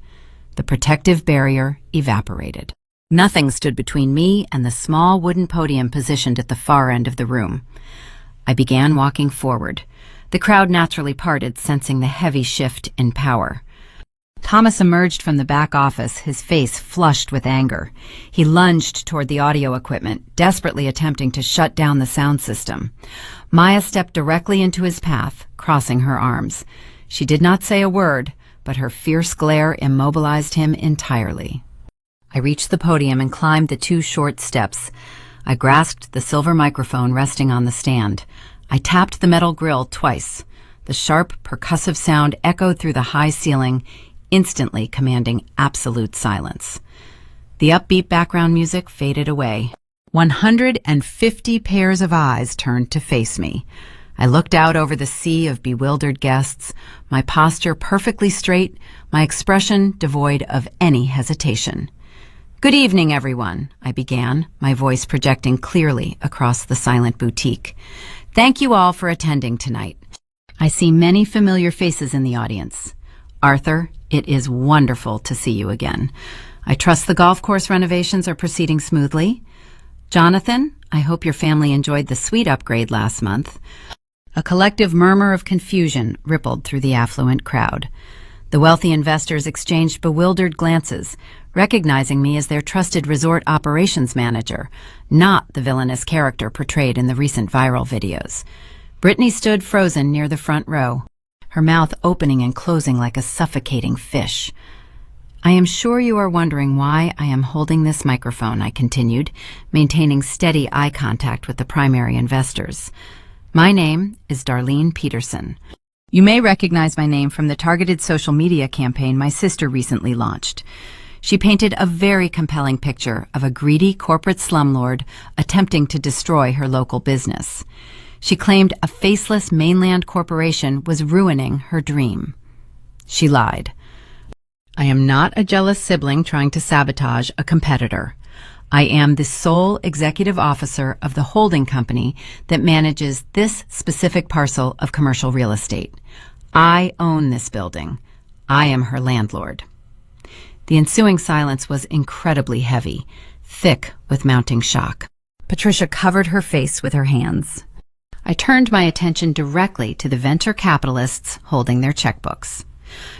The protective barrier evaporated. Nothing stood between me and the small wooden podium positioned at the far end of the room. I began walking forward. The crowd naturally parted, sensing the heavy shift in power. Thomas emerged from the back office, his face flushed with anger. He lunged toward the audio equipment, desperately attempting to shut down the sound system. Maya stepped directly into his path, crossing her arms. She did not say a word, but her fierce glare immobilized him entirely. I reached the podium and climbed the 2 short steps. I grasped the silver microphone resting on the stand. I tapped the metal grill twice. The sharp, percussive sound echoed through the high ceiling, instantly commanding absolute silence. The upbeat background music faded away. 150 pairs of eyes turned to face me. I looked out over the sea of bewildered guests, my posture perfectly straight, my expression devoid of any hesitation. "Good evening, everyone," I began, my voice projecting clearly across the silent boutique. "Thank you all for attending tonight. I see many familiar faces in the audience. Arthur, it is wonderful to see you again. I trust the golf course renovations are proceeding smoothly. Jonathan, I hope your family enjoyed the suite upgrade last month." A collective murmur of confusion rippled through the affluent crowd. The wealthy investors exchanged bewildered glances, recognizing me as their trusted resort operations manager, not the villainous character portrayed in the recent viral videos. Brittany stood frozen near the front row, her mouth opening and closing like a suffocating fish. "I am sure you are wondering why I am holding this microphone," I continued, maintaining steady eye contact with the primary investors. "My name is Darlene Peterson. You may recognize my name from the targeted social media campaign my sister recently launched. She painted a very compelling picture of a greedy corporate slumlord attempting to destroy her local business. She claimed a faceless mainland corporation was ruining her dream. She lied. I am not a jealous sibling trying to sabotage a competitor. I am the sole executive officer of the holding company that manages this specific parcel of commercial real estate. I own this building. I am her landlord." The ensuing silence was incredibly heavy, thick with mounting shock. Patricia covered her face with her hands. I turned my attention directly to the venture capitalists holding their checkbooks.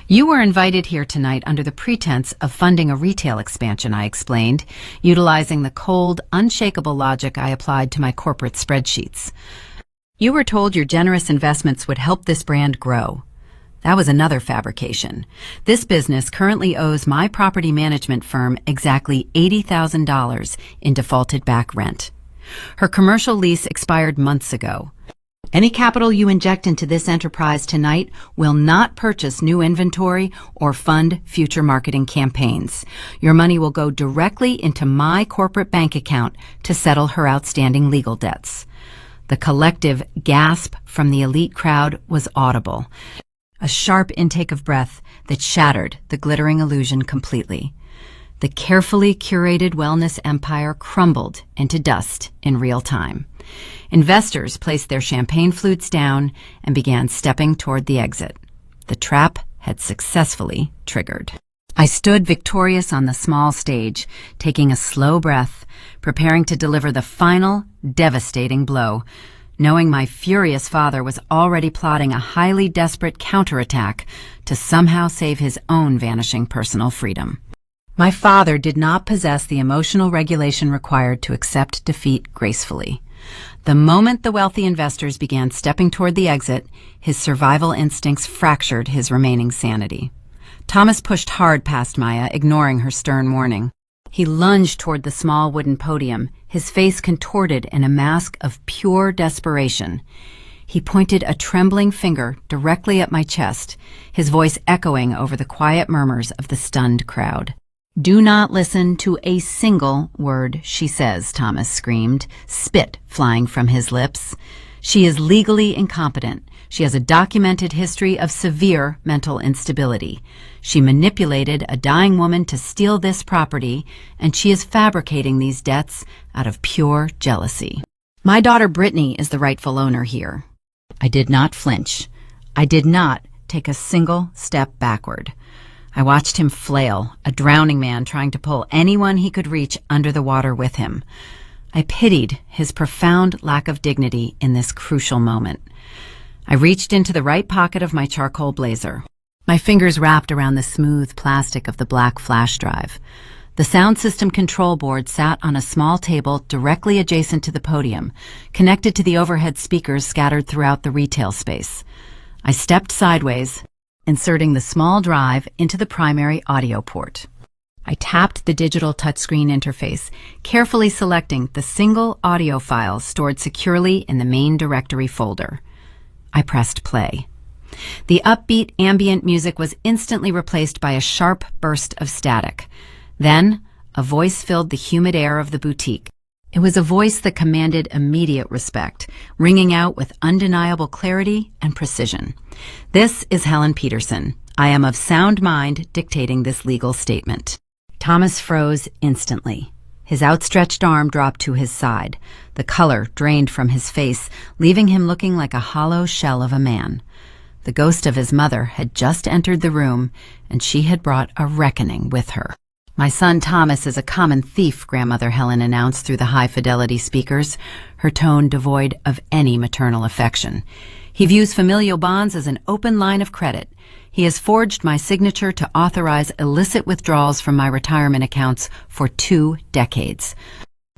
"You were invited here tonight under the pretense of funding a retail expansion," I explained, utilizing the cold, unshakable logic I applied to my corporate spreadsheets. "You were told your generous investments would help this brand grow. That was another fabrication. This business currently owes my property management firm exactly $80,000 in defaulted back rent. Her commercial lease expired months ago. Any capital you inject into this enterprise tonight will not purchase new inventory or fund future marketing campaigns. Your money will go directly into my corporate bank account to settle her outstanding legal debts." The collective gasp from the elite crowd was audible, a sharp intake of breath that shattered the glittering illusion completely. The carefully curated wellness empire crumbled into dust in real time. Investors placed their champagne flutes down and began stepping toward the exit. The trap had successfully triggered. I stood victorious on the small stage, taking a slow breath, preparing to deliver the final, devastating blow, knowing my furious father was already plotting a highly desperate counterattack to somehow save his own vanishing personal freedom. My father did not possess the emotional regulation required to accept defeat gracefully. The moment the wealthy investors began stepping toward the exit, his survival instincts fractured his remaining sanity. Thomas pushed hard past Maya, ignoring her stern warning. He lunged toward the small wooden podium, his face contorted in a mask of pure desperation. He pointed a trembling finger directly at my chest, his voice echoing over the quiet murmurs of the stunned crowd. "Do not listen to a single word she says," Thomas screamed, spit flying from his lips. "She is legally incompetent. She has a documented history of severe mental instability. She manipulated a dying woman to steal this property, and she is fabricating these debts out of pure jealousy. My daughter Brittany is the rightful owner here." I did not flinch. I did not take a single step backward. I watched him flail, a drowning man trying to pull anyone he could reach under the water with him. I pitied his profound lack of dignity in this crucial moment. I reached into the right pocket of my charcoal blazer. My fingers wrapped around the smooth plastic of the black flash drive. The sound system control board sat on a small table directly adjacent to the podium, connected to the overhead speakers scattered throughout the retail space. I stepped sideways, inserting the small drive into the primary audio port. I tapped the digital touchscreen interface, carefully selecting the single audio file stored securely in the main directory folder. I pressed play. The upbeat ambient music was instantly replaced by a sharp burst of static. Then, a voice filled the humid air of the boutique. It was a voice that commanded immediate respect, ringing out with undeniable clarity and precision. "This is Helen Peterson. I am of sound mind dictating this legal statement." Thomas froze instantly. His outstretched arm dropped to his side. The color drained from his face, leaving him looking like a hollow shell of a man. The ghost of his mother had just entered the room, and she had brought a reckoning with her. "My son Thomas is a common thief," Grandmother Helen announced through the high-fidelity speakers, her tone devoid of any maternal affection. "He views familial bonds as an open line of credit. He has forged my signature to authorize illicit withdrawals from my retirement accounts for 2 decades.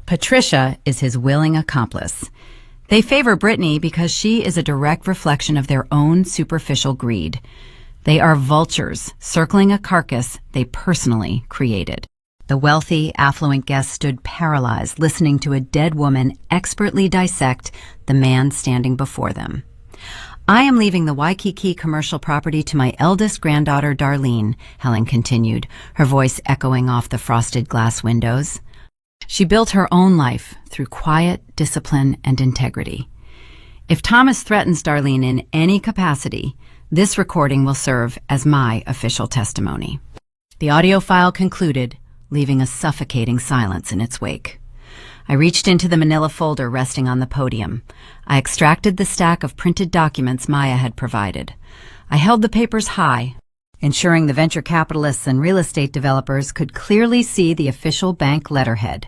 Patricia is his willing accomplice. They favor Brittany because she is a direct reflection of their own superficial greed. They are vultures circling a carcass they personally created." The wealthy, affluent guest stood paralyzed, listening to a dead woman expertly dissect the man standing before them. "I am leaving the Waikiki commercial property to my eldest granddaughter, Darlene," Helen continued, her voice echoing off the frosted glass windows. "She built her own life through quiet, discipline, and integrity. If Thomas threatens Darlene in any capacity, this recording will serve as my official testimony." The audio file concluded, leaving a suffocating silence in its wake. I reached into the manila folder resting on the podium. I extracted the stack of printed documents Maya had provided. I held the papers high, ensuring the venture capitalists and real estate developers could clearly see the official bank letterhead.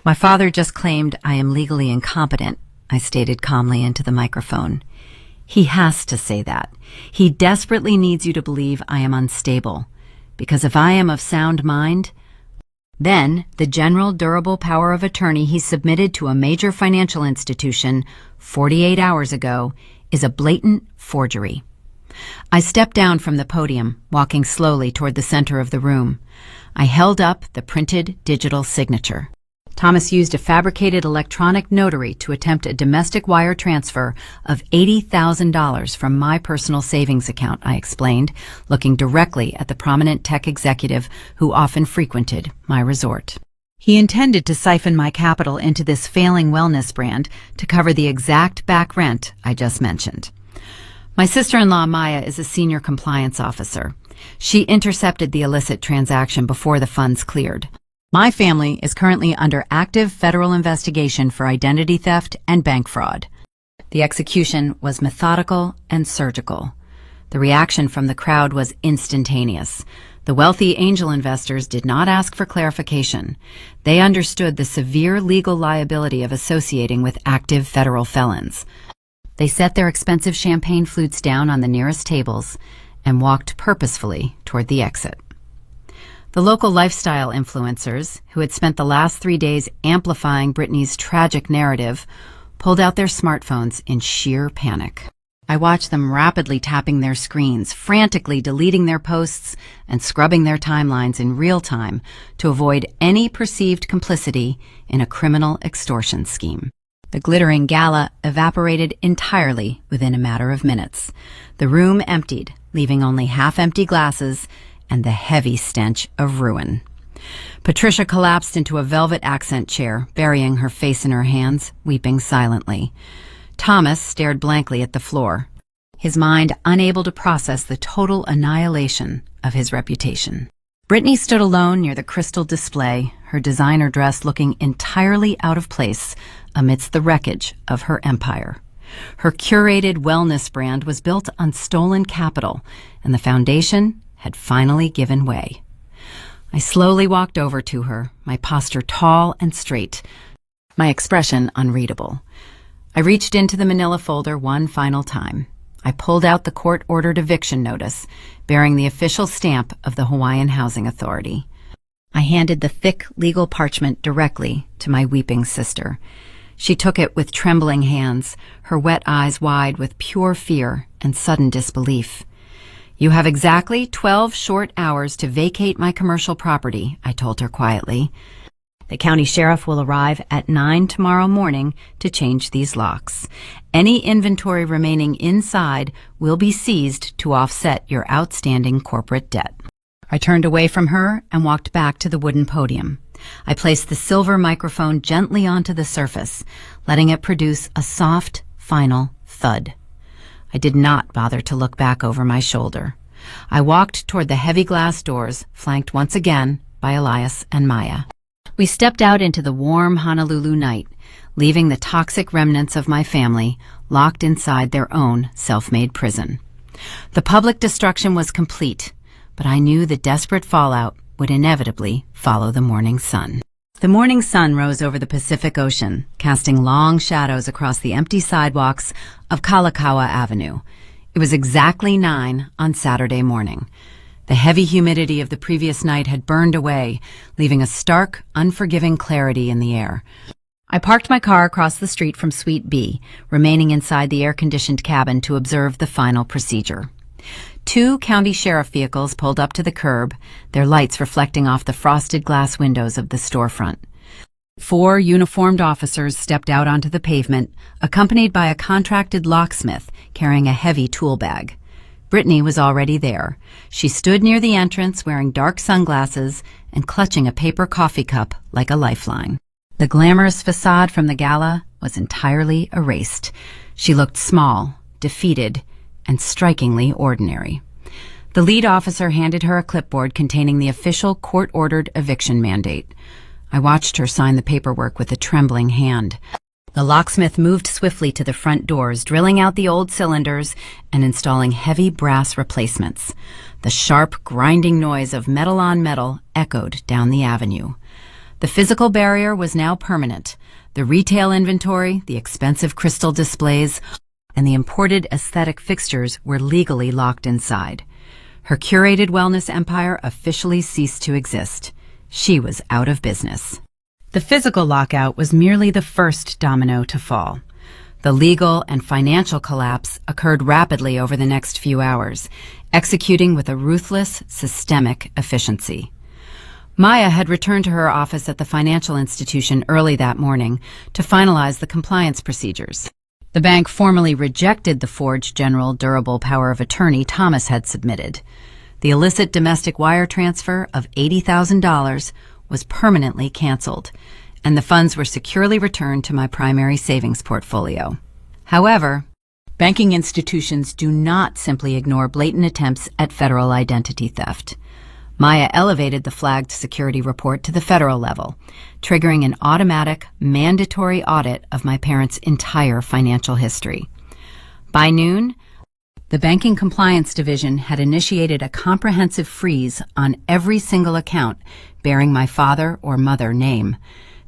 "My father just claimed I am legally incompetent," I stated calmly into the microphone. "He has to say that. He desperately needs you to believe I am unstable. Because if I am of sound mind, then the general durable power of attorney he submitted to a major financial institution 48 hours ago is a blatant forgery." I stepped down from the podium, walking slowly toward the center of the room. I held up the printed digital signature. Thomas used a fabricated electronic notary to attempt a domestic wire transfer of $80,000 from my personal savings account, I explained, looking directly at the prominent tech executive who often frequented my resort. He intended to siphon my capital into this failing wellness brand to cover the exact back rent I just mentioned. My sister-in-law, Maya, is a senior compliance officer. She intercepted the illicit transaction before the funds cleared. My family is currently under active federal investigation for identity theft and bank fraud. The execution was methodical and surgical. The reaction from the crowd was instantaneous. The wealthy angel investors did not ask for clarification. They understood the severe legal liability of associating with active federal felons. They set their expensive champagne flutes down on the nearest tables and walked purposefully toward the exit. The local lifestyle influencers, who had spent the last 3 days amplifying Brittany's tragic narrative, pulled out their smartphones in sheer panic. I watched them rapidly tapping their screens, frantically deleting their posts and scrubbing their timelines in real time to avoid any perceived complicity in a criminal extortion scheme. The glittering gala evaporated entirely within a matter of minutes. The room emptied, leaving only half-empty glasses and the heavy stench of ruin. Patricia collapsed into a velvet accent chair, burying her face in her hands, weeping silently. Thomas stared blankly at the floor, his mind unable to process the total annihilation of his reputation. Brittany stood alone near the crystal display, her designer dress looking entirely out of place amidst the wreckage of her empire. Her curated wellness brand was built on stolen capital, and the foundation had finally given way. I slowly walked over to her, my posture tall and straight, my expression unreadable. I reached into the manila folder one final time. I pulled out the court-ordered eviction notice, bearing the official stamp of the Hawaiian Housing Authority. I handed the thick legal parchment directly to my weeping sister. She took it with trembling hands, her wet eyes wide with pure fear and sudden disbelief. "You have exactly 12 short hours to vacate my commercial property," I told her quietly. "The county sheriff will arrive at 9 tomorrow morning to change these locks. Any inventory remaining inside will be seized to offset your outstanding corporate debt." I turned away from her and walked back to the wooden podium. I placed the silver microphone gently onto the surface, letting it produce a soft, final thud. I did not bother to look back over my shoulder. I walked toward the heavy glass doors, flanked once again by Elias and Maya. We stepped out into the warm Honolulu night, leaving the toxic remnants of my family locked inside their own self-made prison. The public destruction was complete, but I knew the desperate fallout would inevitably follow the morning sun. The morning sun rose over the Pacific Ocean, casting long shadows across the empty sidewalks of Kalakaua Avenue. It was exactly 9 on Saturday morning. The heavy humidity of the previous night had burned away, leaving a stark, unforgiving clarity in the air. I parked my car across the street from Suite B, remaining inside the air-conditioned cabin to observe the final procedure. 2 county sheriff vehicles pulled up to the curb, their lights reflecting off the frosted glass windows of the storefront. 4 uniformed officers stepped out onto the pavement, accompanied by a contracted locksmith carrying a heavy tool bag. Brittany was already there. She stood near the entrance wearing dark sunglasses and clutching a paper coffee cup like a lifeline. The glamorous facade from the gala was entirely erased. She looked small, defeated, and strikingly ordinary. The lead officer handed her a clipboard containing the official court-ordered eviction mandate. I watched her sign the paperwork with a trembling hand. The locksmith moved swiftly to the front doors, drilling out the old cylinders and installing heavy brass replacements. The sharp, grinding noise of metal on metal echoed down the avenue. The physical barrier was now permanent. The retail inventory, the expensive crystal displays, and the imported aesthetic fixtures were legally locked inside. Her curated wellness empire officially ceased to exist. She was out of business. The physical lockout was merely the first domino to fall. The legal and financial collapse occurred rapidly over the next few hours, executing with a ruthless, systemic efficiency. Maya had returned to her office at the financial institution early that morning to finalize the compliance procedures. The bank formally rejected the forged general durable power of attorney Thomas had submitted. The illicit domestic wire transfer of $80,000 was permanently canceled, and the funds were securely returned to my primary savings portfolio. However, banking institutions do not simply ignore blatant attempts at federal identity theft. Maya elevated the flagged security report to the federal level, triggering an automatic, mandatory audit of my parents' entire financial history. By noon, the Banking Compliance Division had initiated a comprehensive freeze on every single account bearing my father or mother name.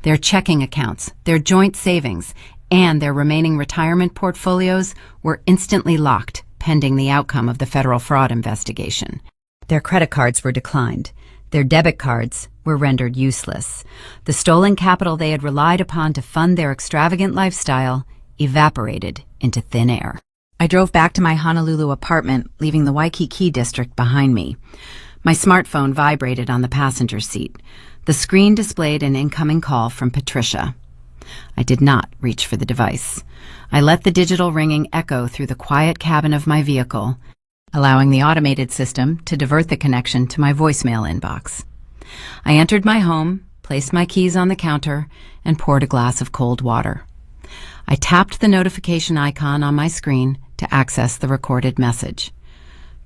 Their checking accounts, their joint savings, and their remaining retirement portfolios were instantly locked pending the outcome of the federal fraud investigation. Their credit cards were declined. Their debit cards were rendered useless. The stolen capital they had relied upon to fund their extravagant lifestyle evaporated into thin air. I drove back to my Honolulu apartment, leaving the Waikiki district behind me. My smartphone vibrated on the passenger seat. The screen displayed an incoming call from Patricia. I did not reach for the device. I let the digital ringing echo through the quiet cabin of my vehicle, allowing the automated system to divert the connection to my voicemail inbox. I entered my home, placed my keys on the counter, and poured a glass of cold water. I tapped the notification icon on my screen to access the recorded message.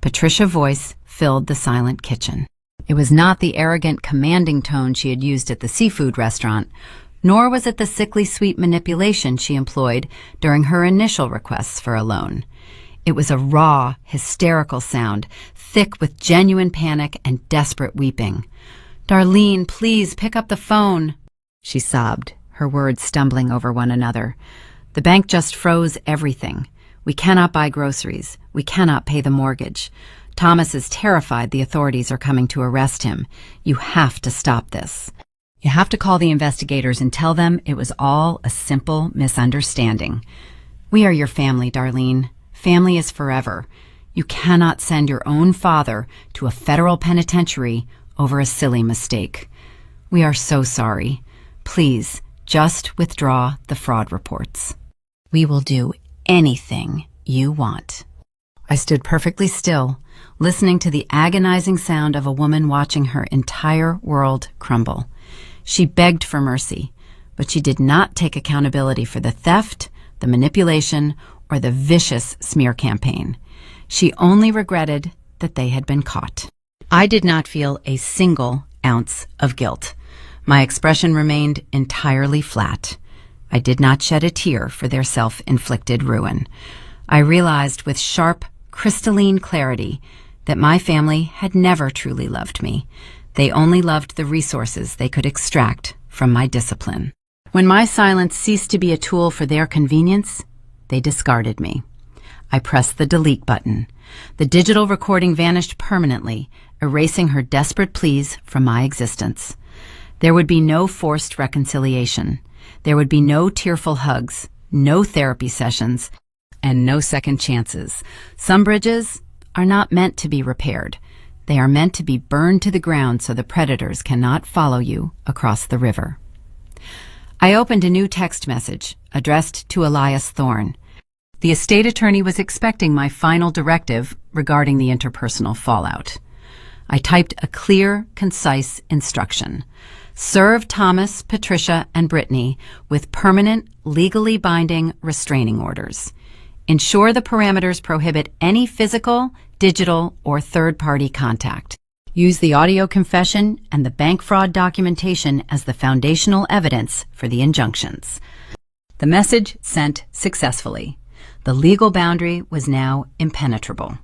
Patricia's voice filled the silent kitchen. It was not the arrogant, commanding tone she had used at the seafood restaurant, nor was it the sickly sweet manipulation she employed during her initial requests for a loan. It was a raw, hysterical sound, thick with genuine panic and desperate weeping. "Darlene, please pick up the phone," she sobbed, her words stumbling over one another. The bank just froze everything. We cannot buy groceries. We cannot pay the mortgage. Thomas is terrified the authorities are coming to arrest him. You have to stop this. You have to call the investigators and tell them it was all a simple misunderstanding. We are your family, Darlene. Family is forever. You cannot send your own father to a federal penitentiary over a silly mistake. We are so sorry. Please, just withdraw the fraud reports. We will do anything you want. I stood perfectly still, listening to the agonizing sound of a woman watching her entire world crumble. She begged for mercy, but she did not take accountability for the theft, the manipulation, or the vicious smear campaign. She only regretted that they had been caught. I did not feel a single ounce of guilt. My expression remained entirely flat. I did not shed a tear for their self-inflicted ruin. I realized with sharp, crystalline clarity that my family had never truly loved me. They only loved the resources they could extract from my discipline. When my silence ceased to be a tool for their convenience, they discarded me. I pressed the delete button. The digital recording vanished permanently, erasing her desperate pleas from my existence. There would be no forced reconciliation. There would be no tearful hugs, no therapy sessions, and no second chances. Some bridges are not meant to be repaired. They are meant to be burned to the ground so the predators cannot follow you across the river. I opened a new text message addressed to Elias Thorne. The estate attorney was expecting my final directive regarding the interpersonal fallout. I typed a clear, concise instruction. Serve Thomas, Patricia, and Brittany with permanent, legally binding restraining orders. Ensure the parameters prohibit any physical, digital, or third-party contact. Use the audio confession and the bank fraud documentation as the foundational evidence for the injunctions. The message sent successfully. The legal boundary was now impenetrable.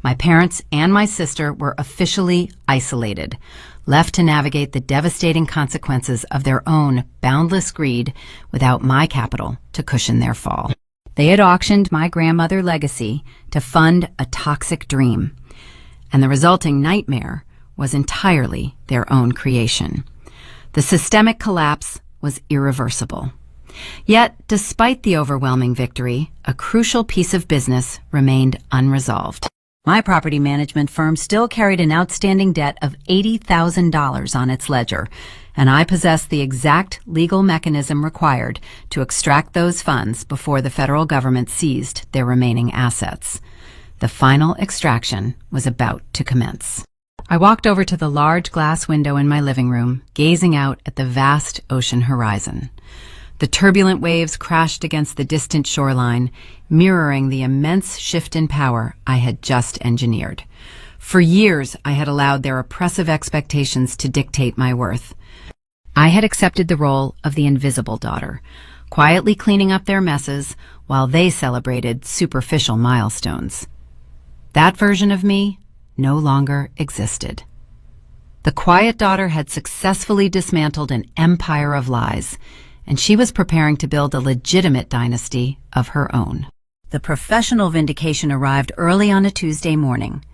My parents and my sister were officially isolated, left to navigate the devastating consequences of their own boundless greed without my capital to cushion their fall. They had auctioned my grandmother legacy to fund a toxic dream, and the resulting nightmare was entirely their own creation. The systemic collapse was irreversible. Yet, despite the overwhelming victory, a crucial piece of business remained unresolved. My property management firm still carried an outstanding debt of $80,000 on its ledger, and I possessed the exact legal mechanism required to extract those funds before the federal government seized their remaining assets. The final extraction was about to commence. I walked over to the large glass window in my living room, gazing out at the vast ocean horizon. The turbulent waves crashed against the distant shoreline, mirroring the immense shift in power I had just engineered. For years, I had allowed their oppressive expectations to dictate my worth. I had accepted the role of the invisible daughter, quietly cleaning up their messes while they celebrated superficial milestones. That version of me no longer existed. The quiet daughter had successfully dismantled an empire of lies, and she was preparing to build a legitimate dynasty of her own. The professional vindication arrived early on a Tuesday morning.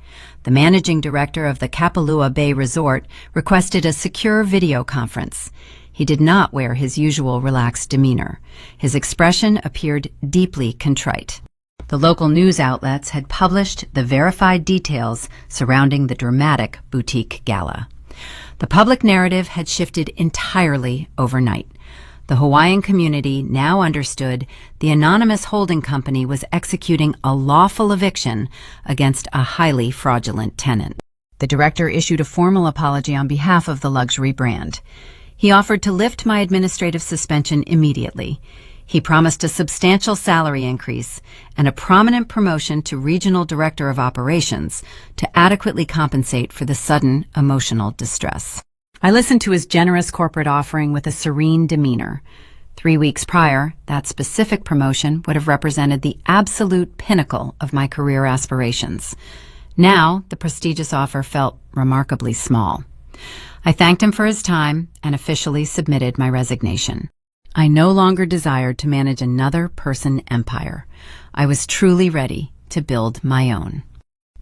The managing director of the Kapalua Bay Resort requested a secure video conference. He did not wear his usual relaxed demeanor. His expression appeared deeply contrite. The local news outlets had published the verified details surrounding the dramatic boutique gala. The public narrative had shifted entirely overnight. The Hawaiian community now understood the anonymous holding company was executing a lawful eviction against a highly fraudulent tenant. The director issued a formal apology on behalf of the luxury brand. He offered to lift my administrative suspension immediately. He promised a substantial salary increase and a prominent promotion to regional director of operations to adequately compensate for the sudden emotional distress. I listened to his generous corporate offering with a serene demeanor. 3 weeks prior, that specific promotion would have represented the absolute pinnacle of my career aspirations. Now, the prestigious offer felt remarkably small. I thanked him for his time and officially submitted my resignation. I no longer desired to manage another person empire. I was truly ready to build my own.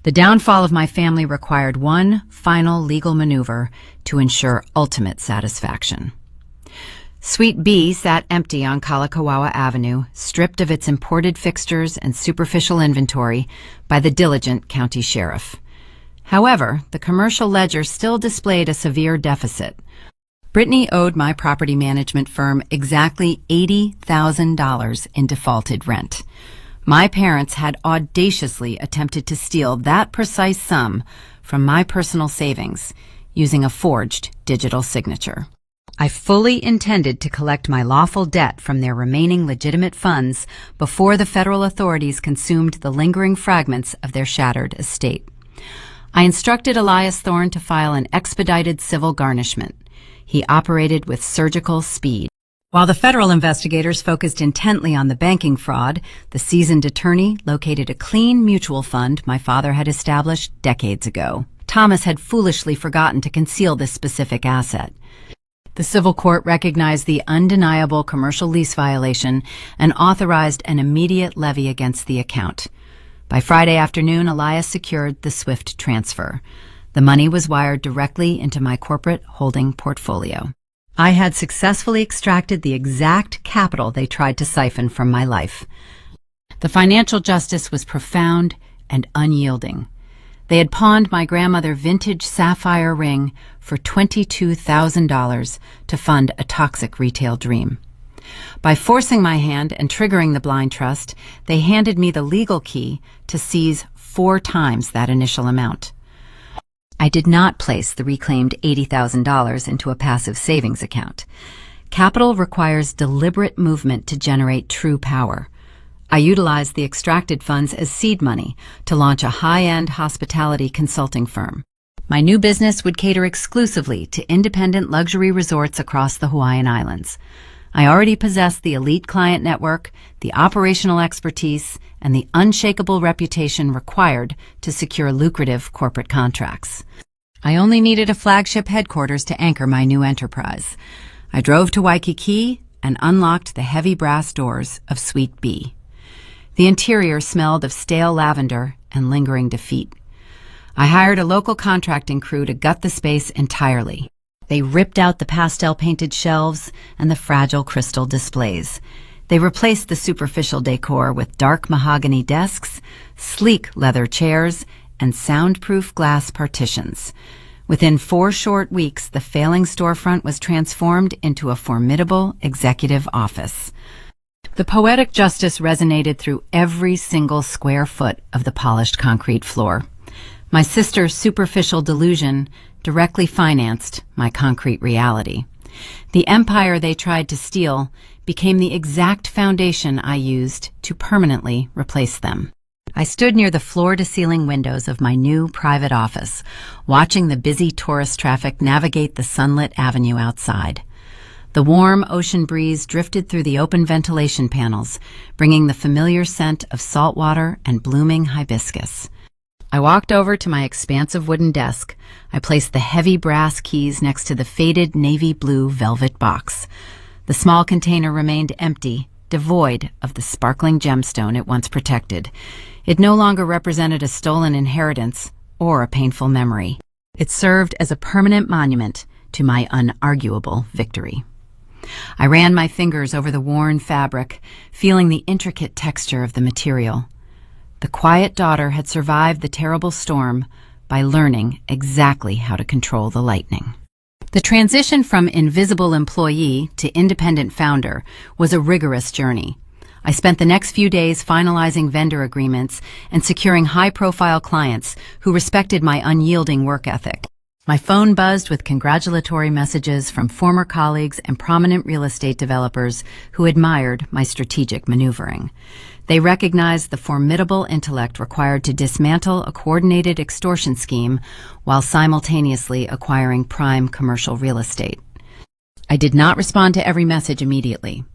The downfall of my family required one final legal maneuver to ensure ultimate satisfaction. Suite B sat empty on Kalakaua Avenue, stripped of its imported fixtures and superficial inventory by the diligent county sheriff. However, the commercial ledger still displayed a severe deficit. Brittany owed my property management firm exactly $80,000 in defaulted rent. My parents had audaciously attempted to steal that precise sum from my personal savings using a forged digital signature. I fully intended to collect my lawful debt from their remaining legitimate funds before the federal authorities consumed the lingering fragments of their shattered estate. I instructed Elias Thorne to file an expedited civil garnishment. He operated with surgical speed. While the federal investigators focused intently on the banking fraud, the seasoned attorney located a clean mutual fund my father had established decades ago. Thomas had foolishly forgotten to conceal this specific asset. The civil court recognized the undeniable commercial lease violation and authorized an immediate levy against the account. By Friday afternoon, Elias secured the swift transfer. The money was wired directly into my corporate holding portfolio. I had successfully extracted the exact capital they tried to siphon from my life. The financial justice was profound and unyielding. They had pawned my grandmother's vintage sapphire ring for $22,000 to fund a toxic retail dream. By forcing my hand and triggering the blind trust, they handed me the legal key to seize 4 times that initial amount. I did not place the reclaimed $80,000 into a passive savings account. Capital requires deliberate movement to generate true power. I utilized the extracted funds as seed money to launch a high-end hospitality consulting firm. My new business would cater exclusively to independent luxury resorts across the Hawaiian Islands. I already possessed the elite client network, the operational expertise, and the unshakable reputation required to secure lucrative corporate contracts. I only needed a flagship headquarters to anchor my new enterprise. I drove to Waikiki and unlocked the heavy brass doors of Suite B. The interior smelled of stale lavender and lingering defeat. I hired a local contracting crew to gut the space entirely. They ripped out the pastel-painted shelves and the fragile crystal displays. They replaced the superficial decor with dark mahogany desks, sleek leather chairs, and soundproof glass partitions. Within 4 short weeks, the failing storefront was transformed into a formidable executive office. The poetic justice resonated through every single square foot of the polished concrete floor. My sister's superficial delusion directly financed my concrete reality. The empire they tried to steal became the exact foundation I used to permanently replace them. I stood near the floor-to-ceiling windows of my new private office, watching the busy tourist traffic navigate the sunlit avenue outside. The warm ocean breeze drifted through the open ventilation panels, bringing the familiar scent of salt water and blooming hibiscus. I walked over to my expansive wooden desk. I placed the heavy brass keys next to the faded navy blue velvet box. The small container remained empty, devoid of the sparkling gemstone it once protected. It no longer represented a stolen inheritance or a painful memory. It served as a permanent monument to my unarguable victory. I ran my fingers over the worn fabric, feeling the intricate texture of the material. The quiet daughter had survived the terrible storm by learning exactly how to control the lightning. The transition from invisible employee to independent founder was a rigorous journey. I spent the next few days finalizing vendor agreements and securing high-profile clients who respected my unyielding work ethic. My phone buzzed with congratulatory messages from former colleagues and prominent real estate developers who admired my strategic maneuvering. They recognized the formidable intellect required to dismantle a coordinated extortion scheme while simultaneously acquiring prime commercial real estate. I did not respond to every message immediately.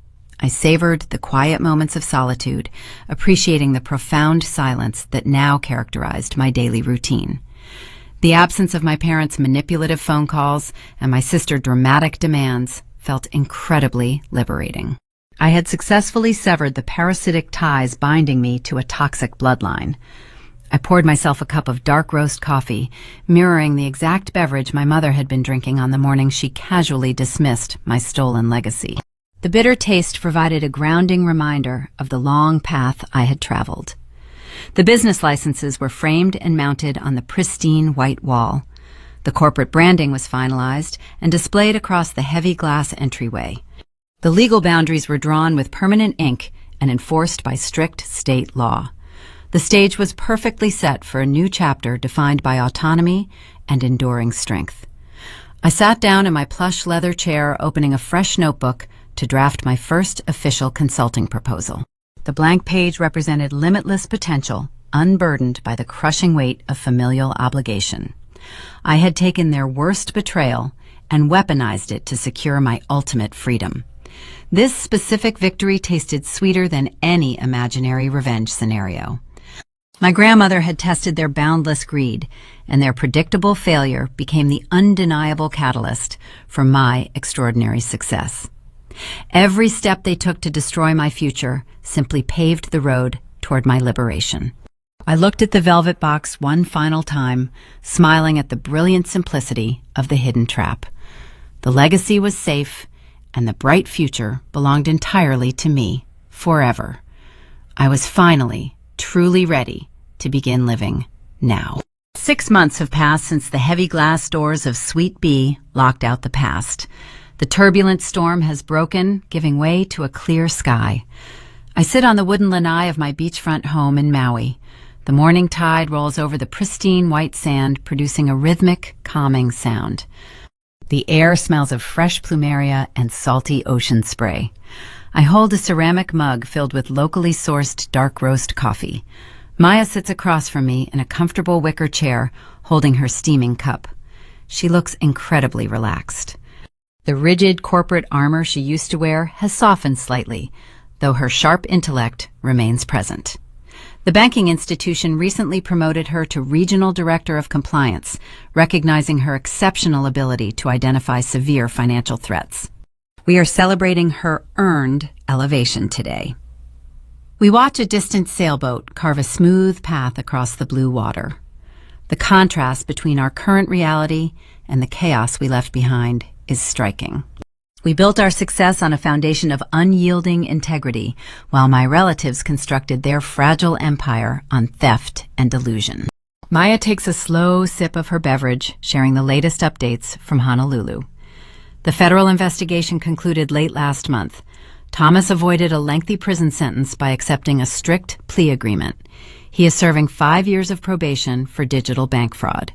I savored the quiet moments of solitude, appreciating the profound silence that now characterized my daily routine. The absence of my parents' manipulative phone calls and my sister's dramatic demands felt incredibly liberating. I had successfully severed the parasitic ties binding me to a toxic bloodline. I poured myself a cup of dark roast coffee, mirroring the exact beverage my mother had been drinking on the morning she casually dismissed my stolen legacy. The bitter taste provided a grounding reminder of the long path I had traveled. The business licenses were framed and mounted on the pristine white wall. The corporate branding was finalized and displayed across the heavy glass entryway. The legal boundaries were drawn with permanent ink and enforced by strict state law. The stage was perfectly set for a new chapter defined by autonomy and enduring strength. I sat down in my plush leather chair, opening a fresh notebook to draft my first official consulting proposal. The blank page represented limitless potential, unburdened by the crushing weight of familial obligation. I had taken their worst betrayal and weaponized it to secure my ultimate freedom. This specific victory tasted sweeter than any imaginary revenge scenario. My grandmother had tested their boundless greed, and their predictable failure became the undeniable catalyst for my extraordinary success. Every step they took to destroy my future simply paved the road toward my liberation. I looked at the velvet box one final time, smiling at the brilliant simplicity of the hidden trap. The legacy was safe, and the bright future belonged entirely to me, forever. I was finally, truly ready to begin living now. 6 months have passed since the heavy glass doors of Suite B locked out the past. The turbulent storm has broken, giving way to a clear sky. I sit on the wooden lanai of my beachfront home in Maui. The morning tide rolls over the pristine white sand, producing a rhythmic, calming sound. The air smells of fresh plumeria and salty ocean spray. I hold a ceramic mug filled with locally sourced dark roast coffee. Maya sits across from me in a comfortable wicker chair, holding her steaming cup. She looks incredibly relaxed. The rigid corporate armor she used to wear has softened slightly, though her sharp intellect remains present. The banking institution recently promoted her to Regional Director of Compliance, recognizing her exceptional ability to identify severe financial threats. We are celebrating her earned elevation today. We watch a distant sailboat carve a smooth path across the blue water. The contrast between our current reality and the chaos we left behind is striking. We built our success on a foundation of unyielding integrity, while my relatives constructed their fragile empire on theft and delusion. Maya takes a slow sip of her beverage, sharing the latest updates from Honolulu. The federal investigation concluded late last month. Thomas avoided a lengthy prison sentence by accepting a strict plea agreement. He is serving 5 years of probation for digital bank fraud.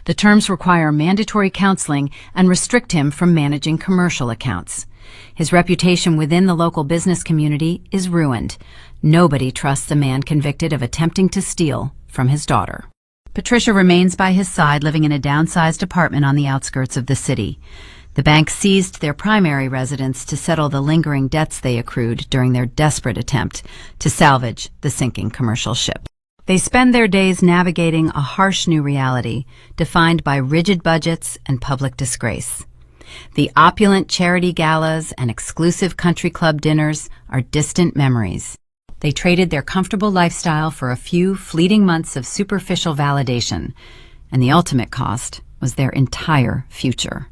The terms require mandatory counseling and restrict him from managing commercial accounts. His reputation within the local business community is ruined. Nobody trusts a man convicted of attempting to steal from his daughter. Patricia remains by his side, living in a downsized apartment on the outskirts of the city. The bank seized their primary residence to settle the lingering debts they accrued during their desperate attempt to salvage the sinking commercial ship. They spend their days navigating a harsh new reality, defined by rigid budgets and public disgrace. The opulent charity galas and exclusive country club dinners are distant memories. They traded their comfortable lifestyle for a few fleeting months of superficial validation, and the ultimate cost was their entire future.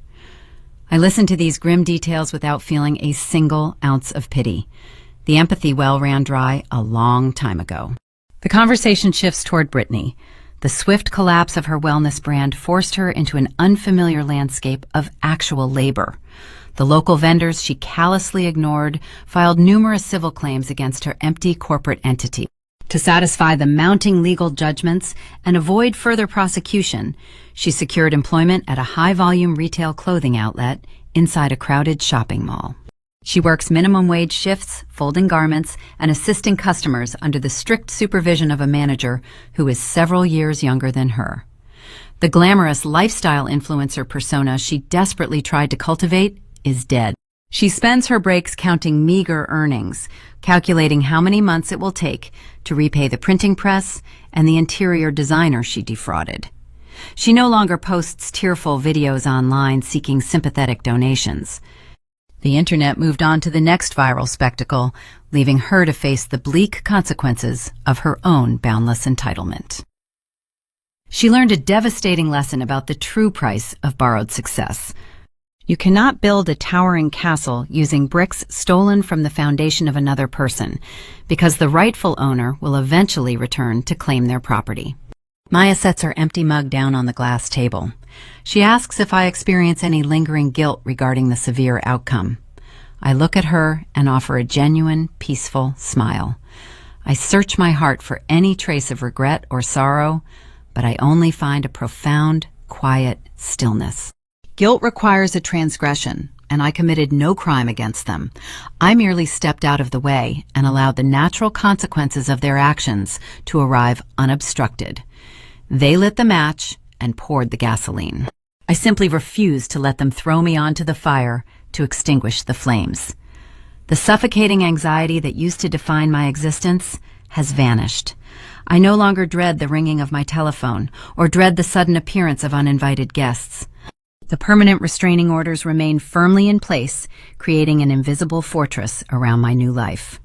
I listened to these grim details without feeling a single ounce of pity. The empathy well ran dry a long time ago. The conversation shifts toward Brittany. The swift collapse of her wellness brand forced her into an unfamiliar landscape of actual labor. The local vendors she callously ignored filed numerous civil claims against her empty corporate entity. To satisfy the mounting legal judgments and avoid further prosecution, she secured employment at a high-volume retail clothing outlet inside a crowded shopping mall. She works minimum wage shifts, folding garments, and assisting customers under the strict supervision of a manager who is several years younger than her. The glamorous lifestyle influencer persona she desperately tried to cultivate is dead. She spends her breaks counting meager earnings, calculating how many months it will take to repay the printing press and the interior designer she defrauded. She no longer posts tearful videos online seeking sympathetic donations. The internet moved on to the next viral spectacle, leaving her to face the bleak consequences of her own boundless entitlement. She learned a devastating lesson about the true price of borrowed success. You cannot build a towering castle using bricks stolen from the foundation of another person, because the rightful owner will eventually return to claim their property. Maya sets her empty mug down on the glass table. She asks if I experience any lingering guilt regarding the severe outcome. I look at her and offer a genuine, peaceful smile. I search my heart for any trace of regret or sorrow, but I only find a profound, quiet stillness. Guilt requires a transgression, and I committed no crime against them. I merely stepped out of the way and allowed the natural consequences of their actions to arrive unobstructed. They lit the match and poured the gasoline. I simply refused to let them throw me onto the fire to extinguish the flames. The suffocating anxiety that used to define my existence has vanished. I no longer dread the ringing of my telephone or dread the sudden appearance of uninvited guests. The permanent restraining orders remain firmly in place, creating an invisible fortress around my new life.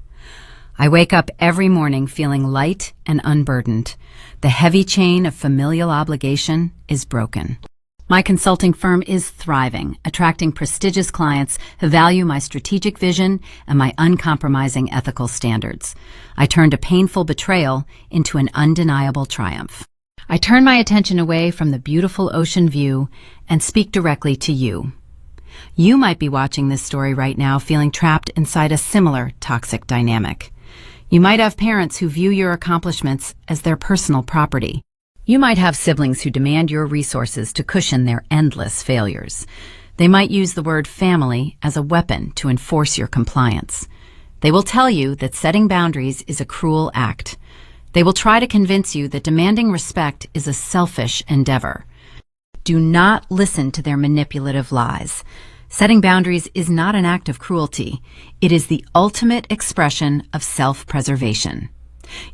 I wake up every morning feeling light and unburdened. The heavy chain of familial obligation is broken. My consulting firm is thriving, attracting prestigious clients who value my strategic vision and my uncompromising ethical standards. I turned a painful betrayal into an undeniable triumph. I turn my attention away from the beautiful ocean view and speak directly to you. You might be watching this story right now feeling trapped inside a similar toxic dynamic. You might have parents who view your accomplishments as their personal property. You might have siblings who demand your resources to cushion their endless failures. They might use the word family as a weapon to enforce your compliance. They will tell you that setting boundaries is a cruel act. They will try to convince you that demanding respect is a selfish endeavor. Do not listen to their manipulative lies. Setting boundaries is not an act of cruelty. It is the ultimate expression of self-preservation.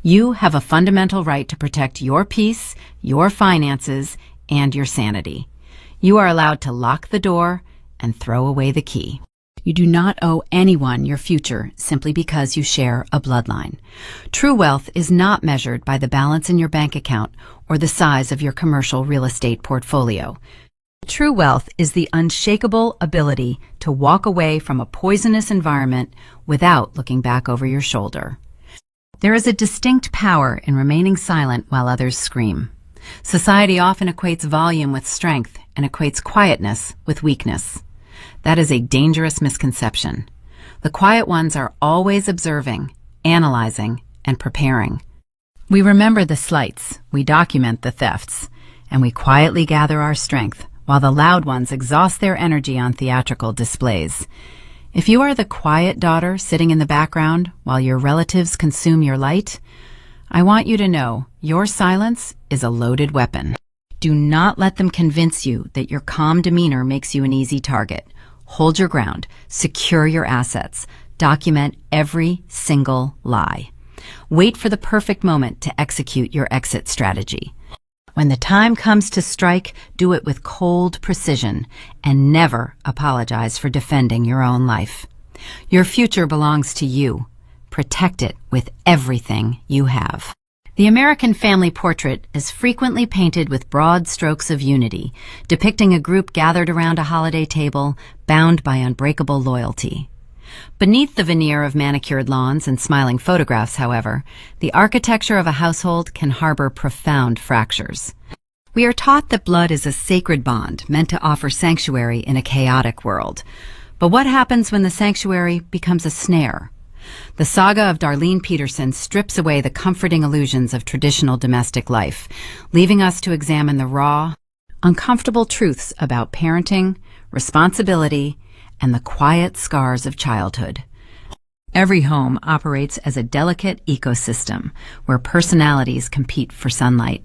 You have a fundamental right to protect your peace, your finances, and your sanity. You are allowed to lock the door and throw away the key. You do not owe anyone your future simply because you share a bloodline. True wealth is not measured by the balance in your bank account or the size of your commercial real estate portfolio. True wealth is the unshakable ability to walk away from a poisonous environment without looking back over your shoulder. There is a distinct power in remaining silent while others scream. Society often equates volume with strength and equates quietness with weakness. That is a dangerous misconception. The quiet ones are always observing, analyzing, and preparing. We remember the slights, we document the thefts, and we quietly gather our strength while the loud ones exhaust their energy on theatrical displays. If you are the quiet daughter sitting in the background while your relatives consume your light, I want you to know your silence is a loaded weapon. Do not let them convince you that your calm demeanor makes you an easy target. Hold your ground, secure your assets, document every single lie. Wait for the perfect moment to execute your exit strategy. When the time comes to strike, do it with cold precision and never apologize for defending your own life. Your future belongs to you. Protect it with everything you have. The American family portrait is frequently painted with broad strokes of unity, depicting a group gathered around a holiday table, bound by unbreakable loyalty. Beneath the veneer of manicured lawns and smiling photographs, however, the architecture of a household can harbor profound fractures. We are taught that blood is a sacred bond meant to offer sanctuary in a chaotic world. But what happens when the sanctuary becomes a snare? The saga of Darlene Peterson strips away the comforting illusions of traditional domestic life, leaving us to examine the raw, uncomfortable truths about parenting, responsibility, and the quiet scars of childhood. Every home operates as a delicate ecosystem where personalities compete for sunlight.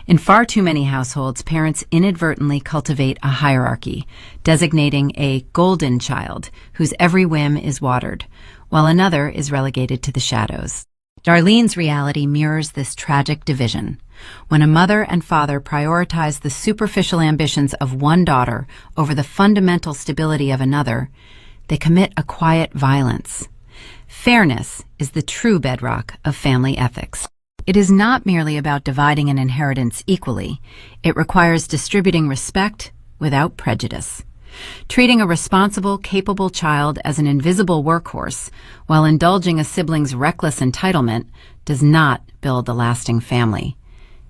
In far too many households, parents inadvertently cultivate a hierarchy, designating a golden child whose every whim is watered, while another is relegated to the shadows. Darlene's reality mirrors this tragic division. When a mother and father prioritize the superficial ambitions of one daughter over the fundamental stability of another, they commit a quiet violence. Fairness is the true bedrock of family ethics. It is not merely about dividing an inheritance equally. It requires distributing respect without prejudice. Treating a responsible, capable child as an invisible workhorse while indulging a sibling's reckless entitlement does not build a lasting family.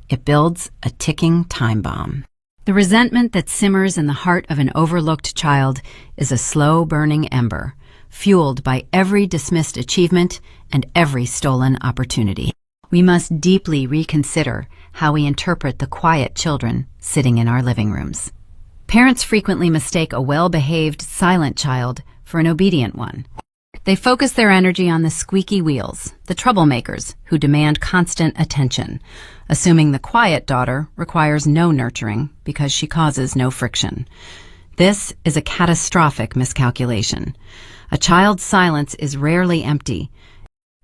It builds a ticking time bomb. The resentment that simmers in the heart of an overlooked child is a slow-burning ember, fueled by every dismissed achievement and every stolen opportunity. We must deeply reconsider how we interpret the quiet children sitting in our living rooms. Parents frequently mistake a well-behaved, silent child for an obedient one. They focus their energy on the squeaky wheels, the troublemakers who demand constant attention, assuming the quiet daughter requires no nurturing because she causes no friction. This is a catastrophic miscalculation. A child's silence is rarely empty.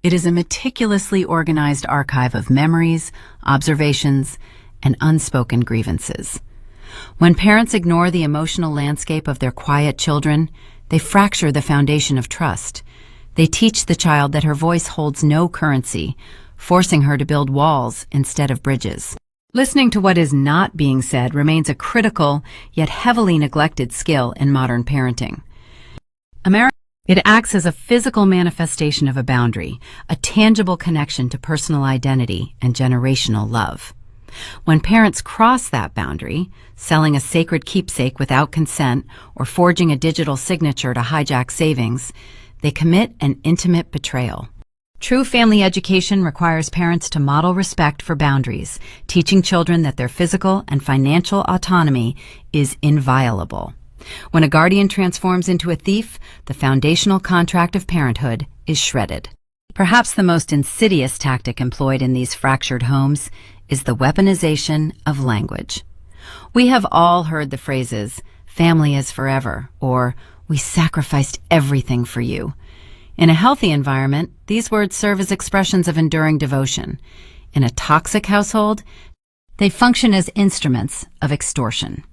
It is a meticulously organized archive of memories, observations, and unspoken grievances. When parents ignore the emotional landscape of their quiet children, they fracture the foundation of trust. They teach the child that her voice holds no currency, forcing her to build walls instead of bridges. Listening to what is not being said remains a critical, yet heavily neglected skill in modern parenting. It acts as a physical manifestation of a boundary, a tangible connection to personal identity and generational love. When parents cross that boundary, selling a sacred keepsake without consent or forging a digital signature to hijack savings, they commit an intimate betrayal. True family education requires parents to model respect for boundaries, teaching children that their physical and financial autonomy is inviolable. When a guardian transforms into a thief, the foundational contract of parenthood is shredded. Perhaps the most insidious tactic employed in these fractured homes is the weaponization of language. We have all heard the phrases, "family is forever," or "we sacrificed everything for you." In a healthy environment, these words serve as expressions of enduring devotion. In a toxic household, they function as instruments of extortion.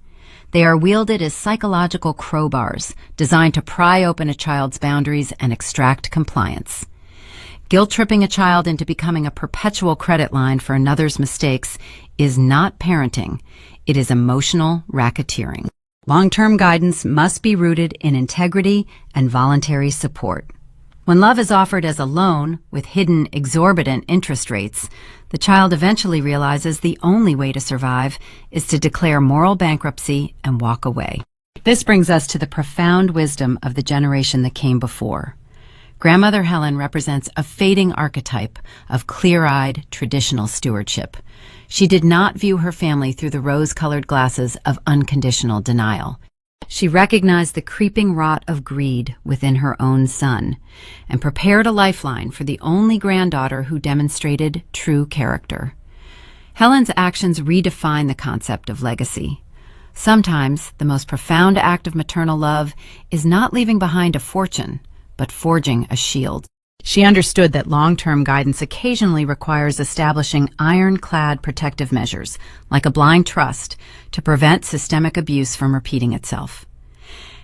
They are wielded as psychological crowbars designed to pry open a child's boundaries and extract compliance. Guilt-tripping a child into becoming a perpetual credit line for another's mistakes is not parenting. It is emotional racketeering. Long-term guidance must be rooted in integrity and voluntary support. When love is offered as a loan with hidden, exorbitant interest rates, the child eventually realizes the only way to survive is to declare moral bankruptcy and walk away. This brings us to the profound wisdom of the generation that came before. Grandmother Helen represents a fading archetype of clear-eyed, traditional stewardship. She did not view her family through the rose-colored glasses of unconditional denial. She recognized the creeping rot of greed within her own son and prepared a lifeline for the only granddaughter who demonstrated true character. Helen's actions redefine the concept of legacy. Sometimes the most profound act of maternal love is not leaving behind a fortune, but forging a shield. She understood that long-term guidance occasionally requires establishing ironclad protective measures, like a blind trust, to prevent systemic abuse from repeating itself.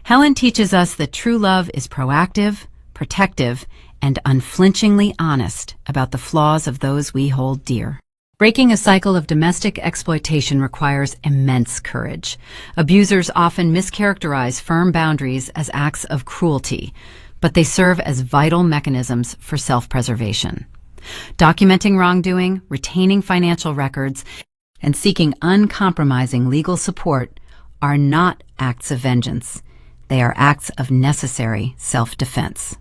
Helen teaches us that true love is proactive, protective, and unflinchingly honest about the flaws of those we hold dear. Breaking a cycle of domestic exploitation requires immense courage. Abusers often mischaracterize firm boundaries as acts of cruelty, but they serve as vital mechanisms for self-preservation. Documenting wrongdoing, retaining financial records, and seeking uncompromising legal support are not acts of vengeance. They are acts of necessary self-defense.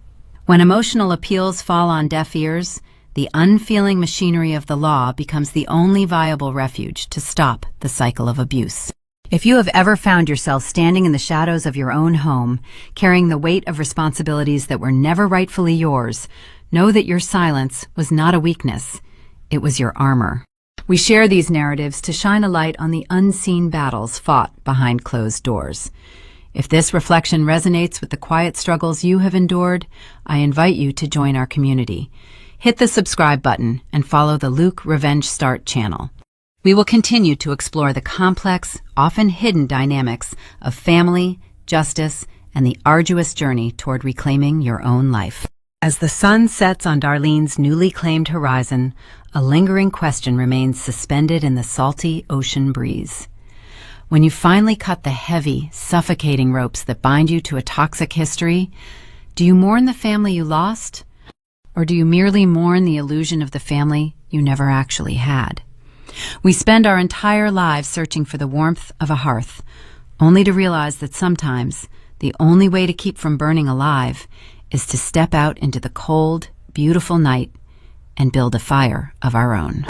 When emotional appeals fall on deaf ears, the unfeeling machinery of the law becomes the only viable refuge to stop the cycle of abuse. If you have ever found yourself standing in the shadows of your own home, carrying the weight of responsibilities that were never rightfully yours, know that your silence was not a weakness. It was your armor. We share these narratives to shine a light on the unseen battles fought behind closed doors. If this reflection resonates with the quiet struggles you have endured, I invite you to join our community. Hit the subscribe button and follow the Luke Revenge Start channel. We will continue to explore the complex, often hidden dynamics of family, justice, and the arduous journey toward reclaiming your own life. As the sun sets on Darlene's newly claimed horizon, a lingering question remains suspended in the salty ocean breeze. When you finally cut the heavy, suffocating ropes that bind you to a toxic history, do you mourn the family you lost? Or do you merely mourn the illusion of the family you never actually had? We spend our entire lives searching for the warmth of a hearth, only to realize that sometimes the only way to keep from burning alive is to step out into the cold, beautiful night and build a fire of our own.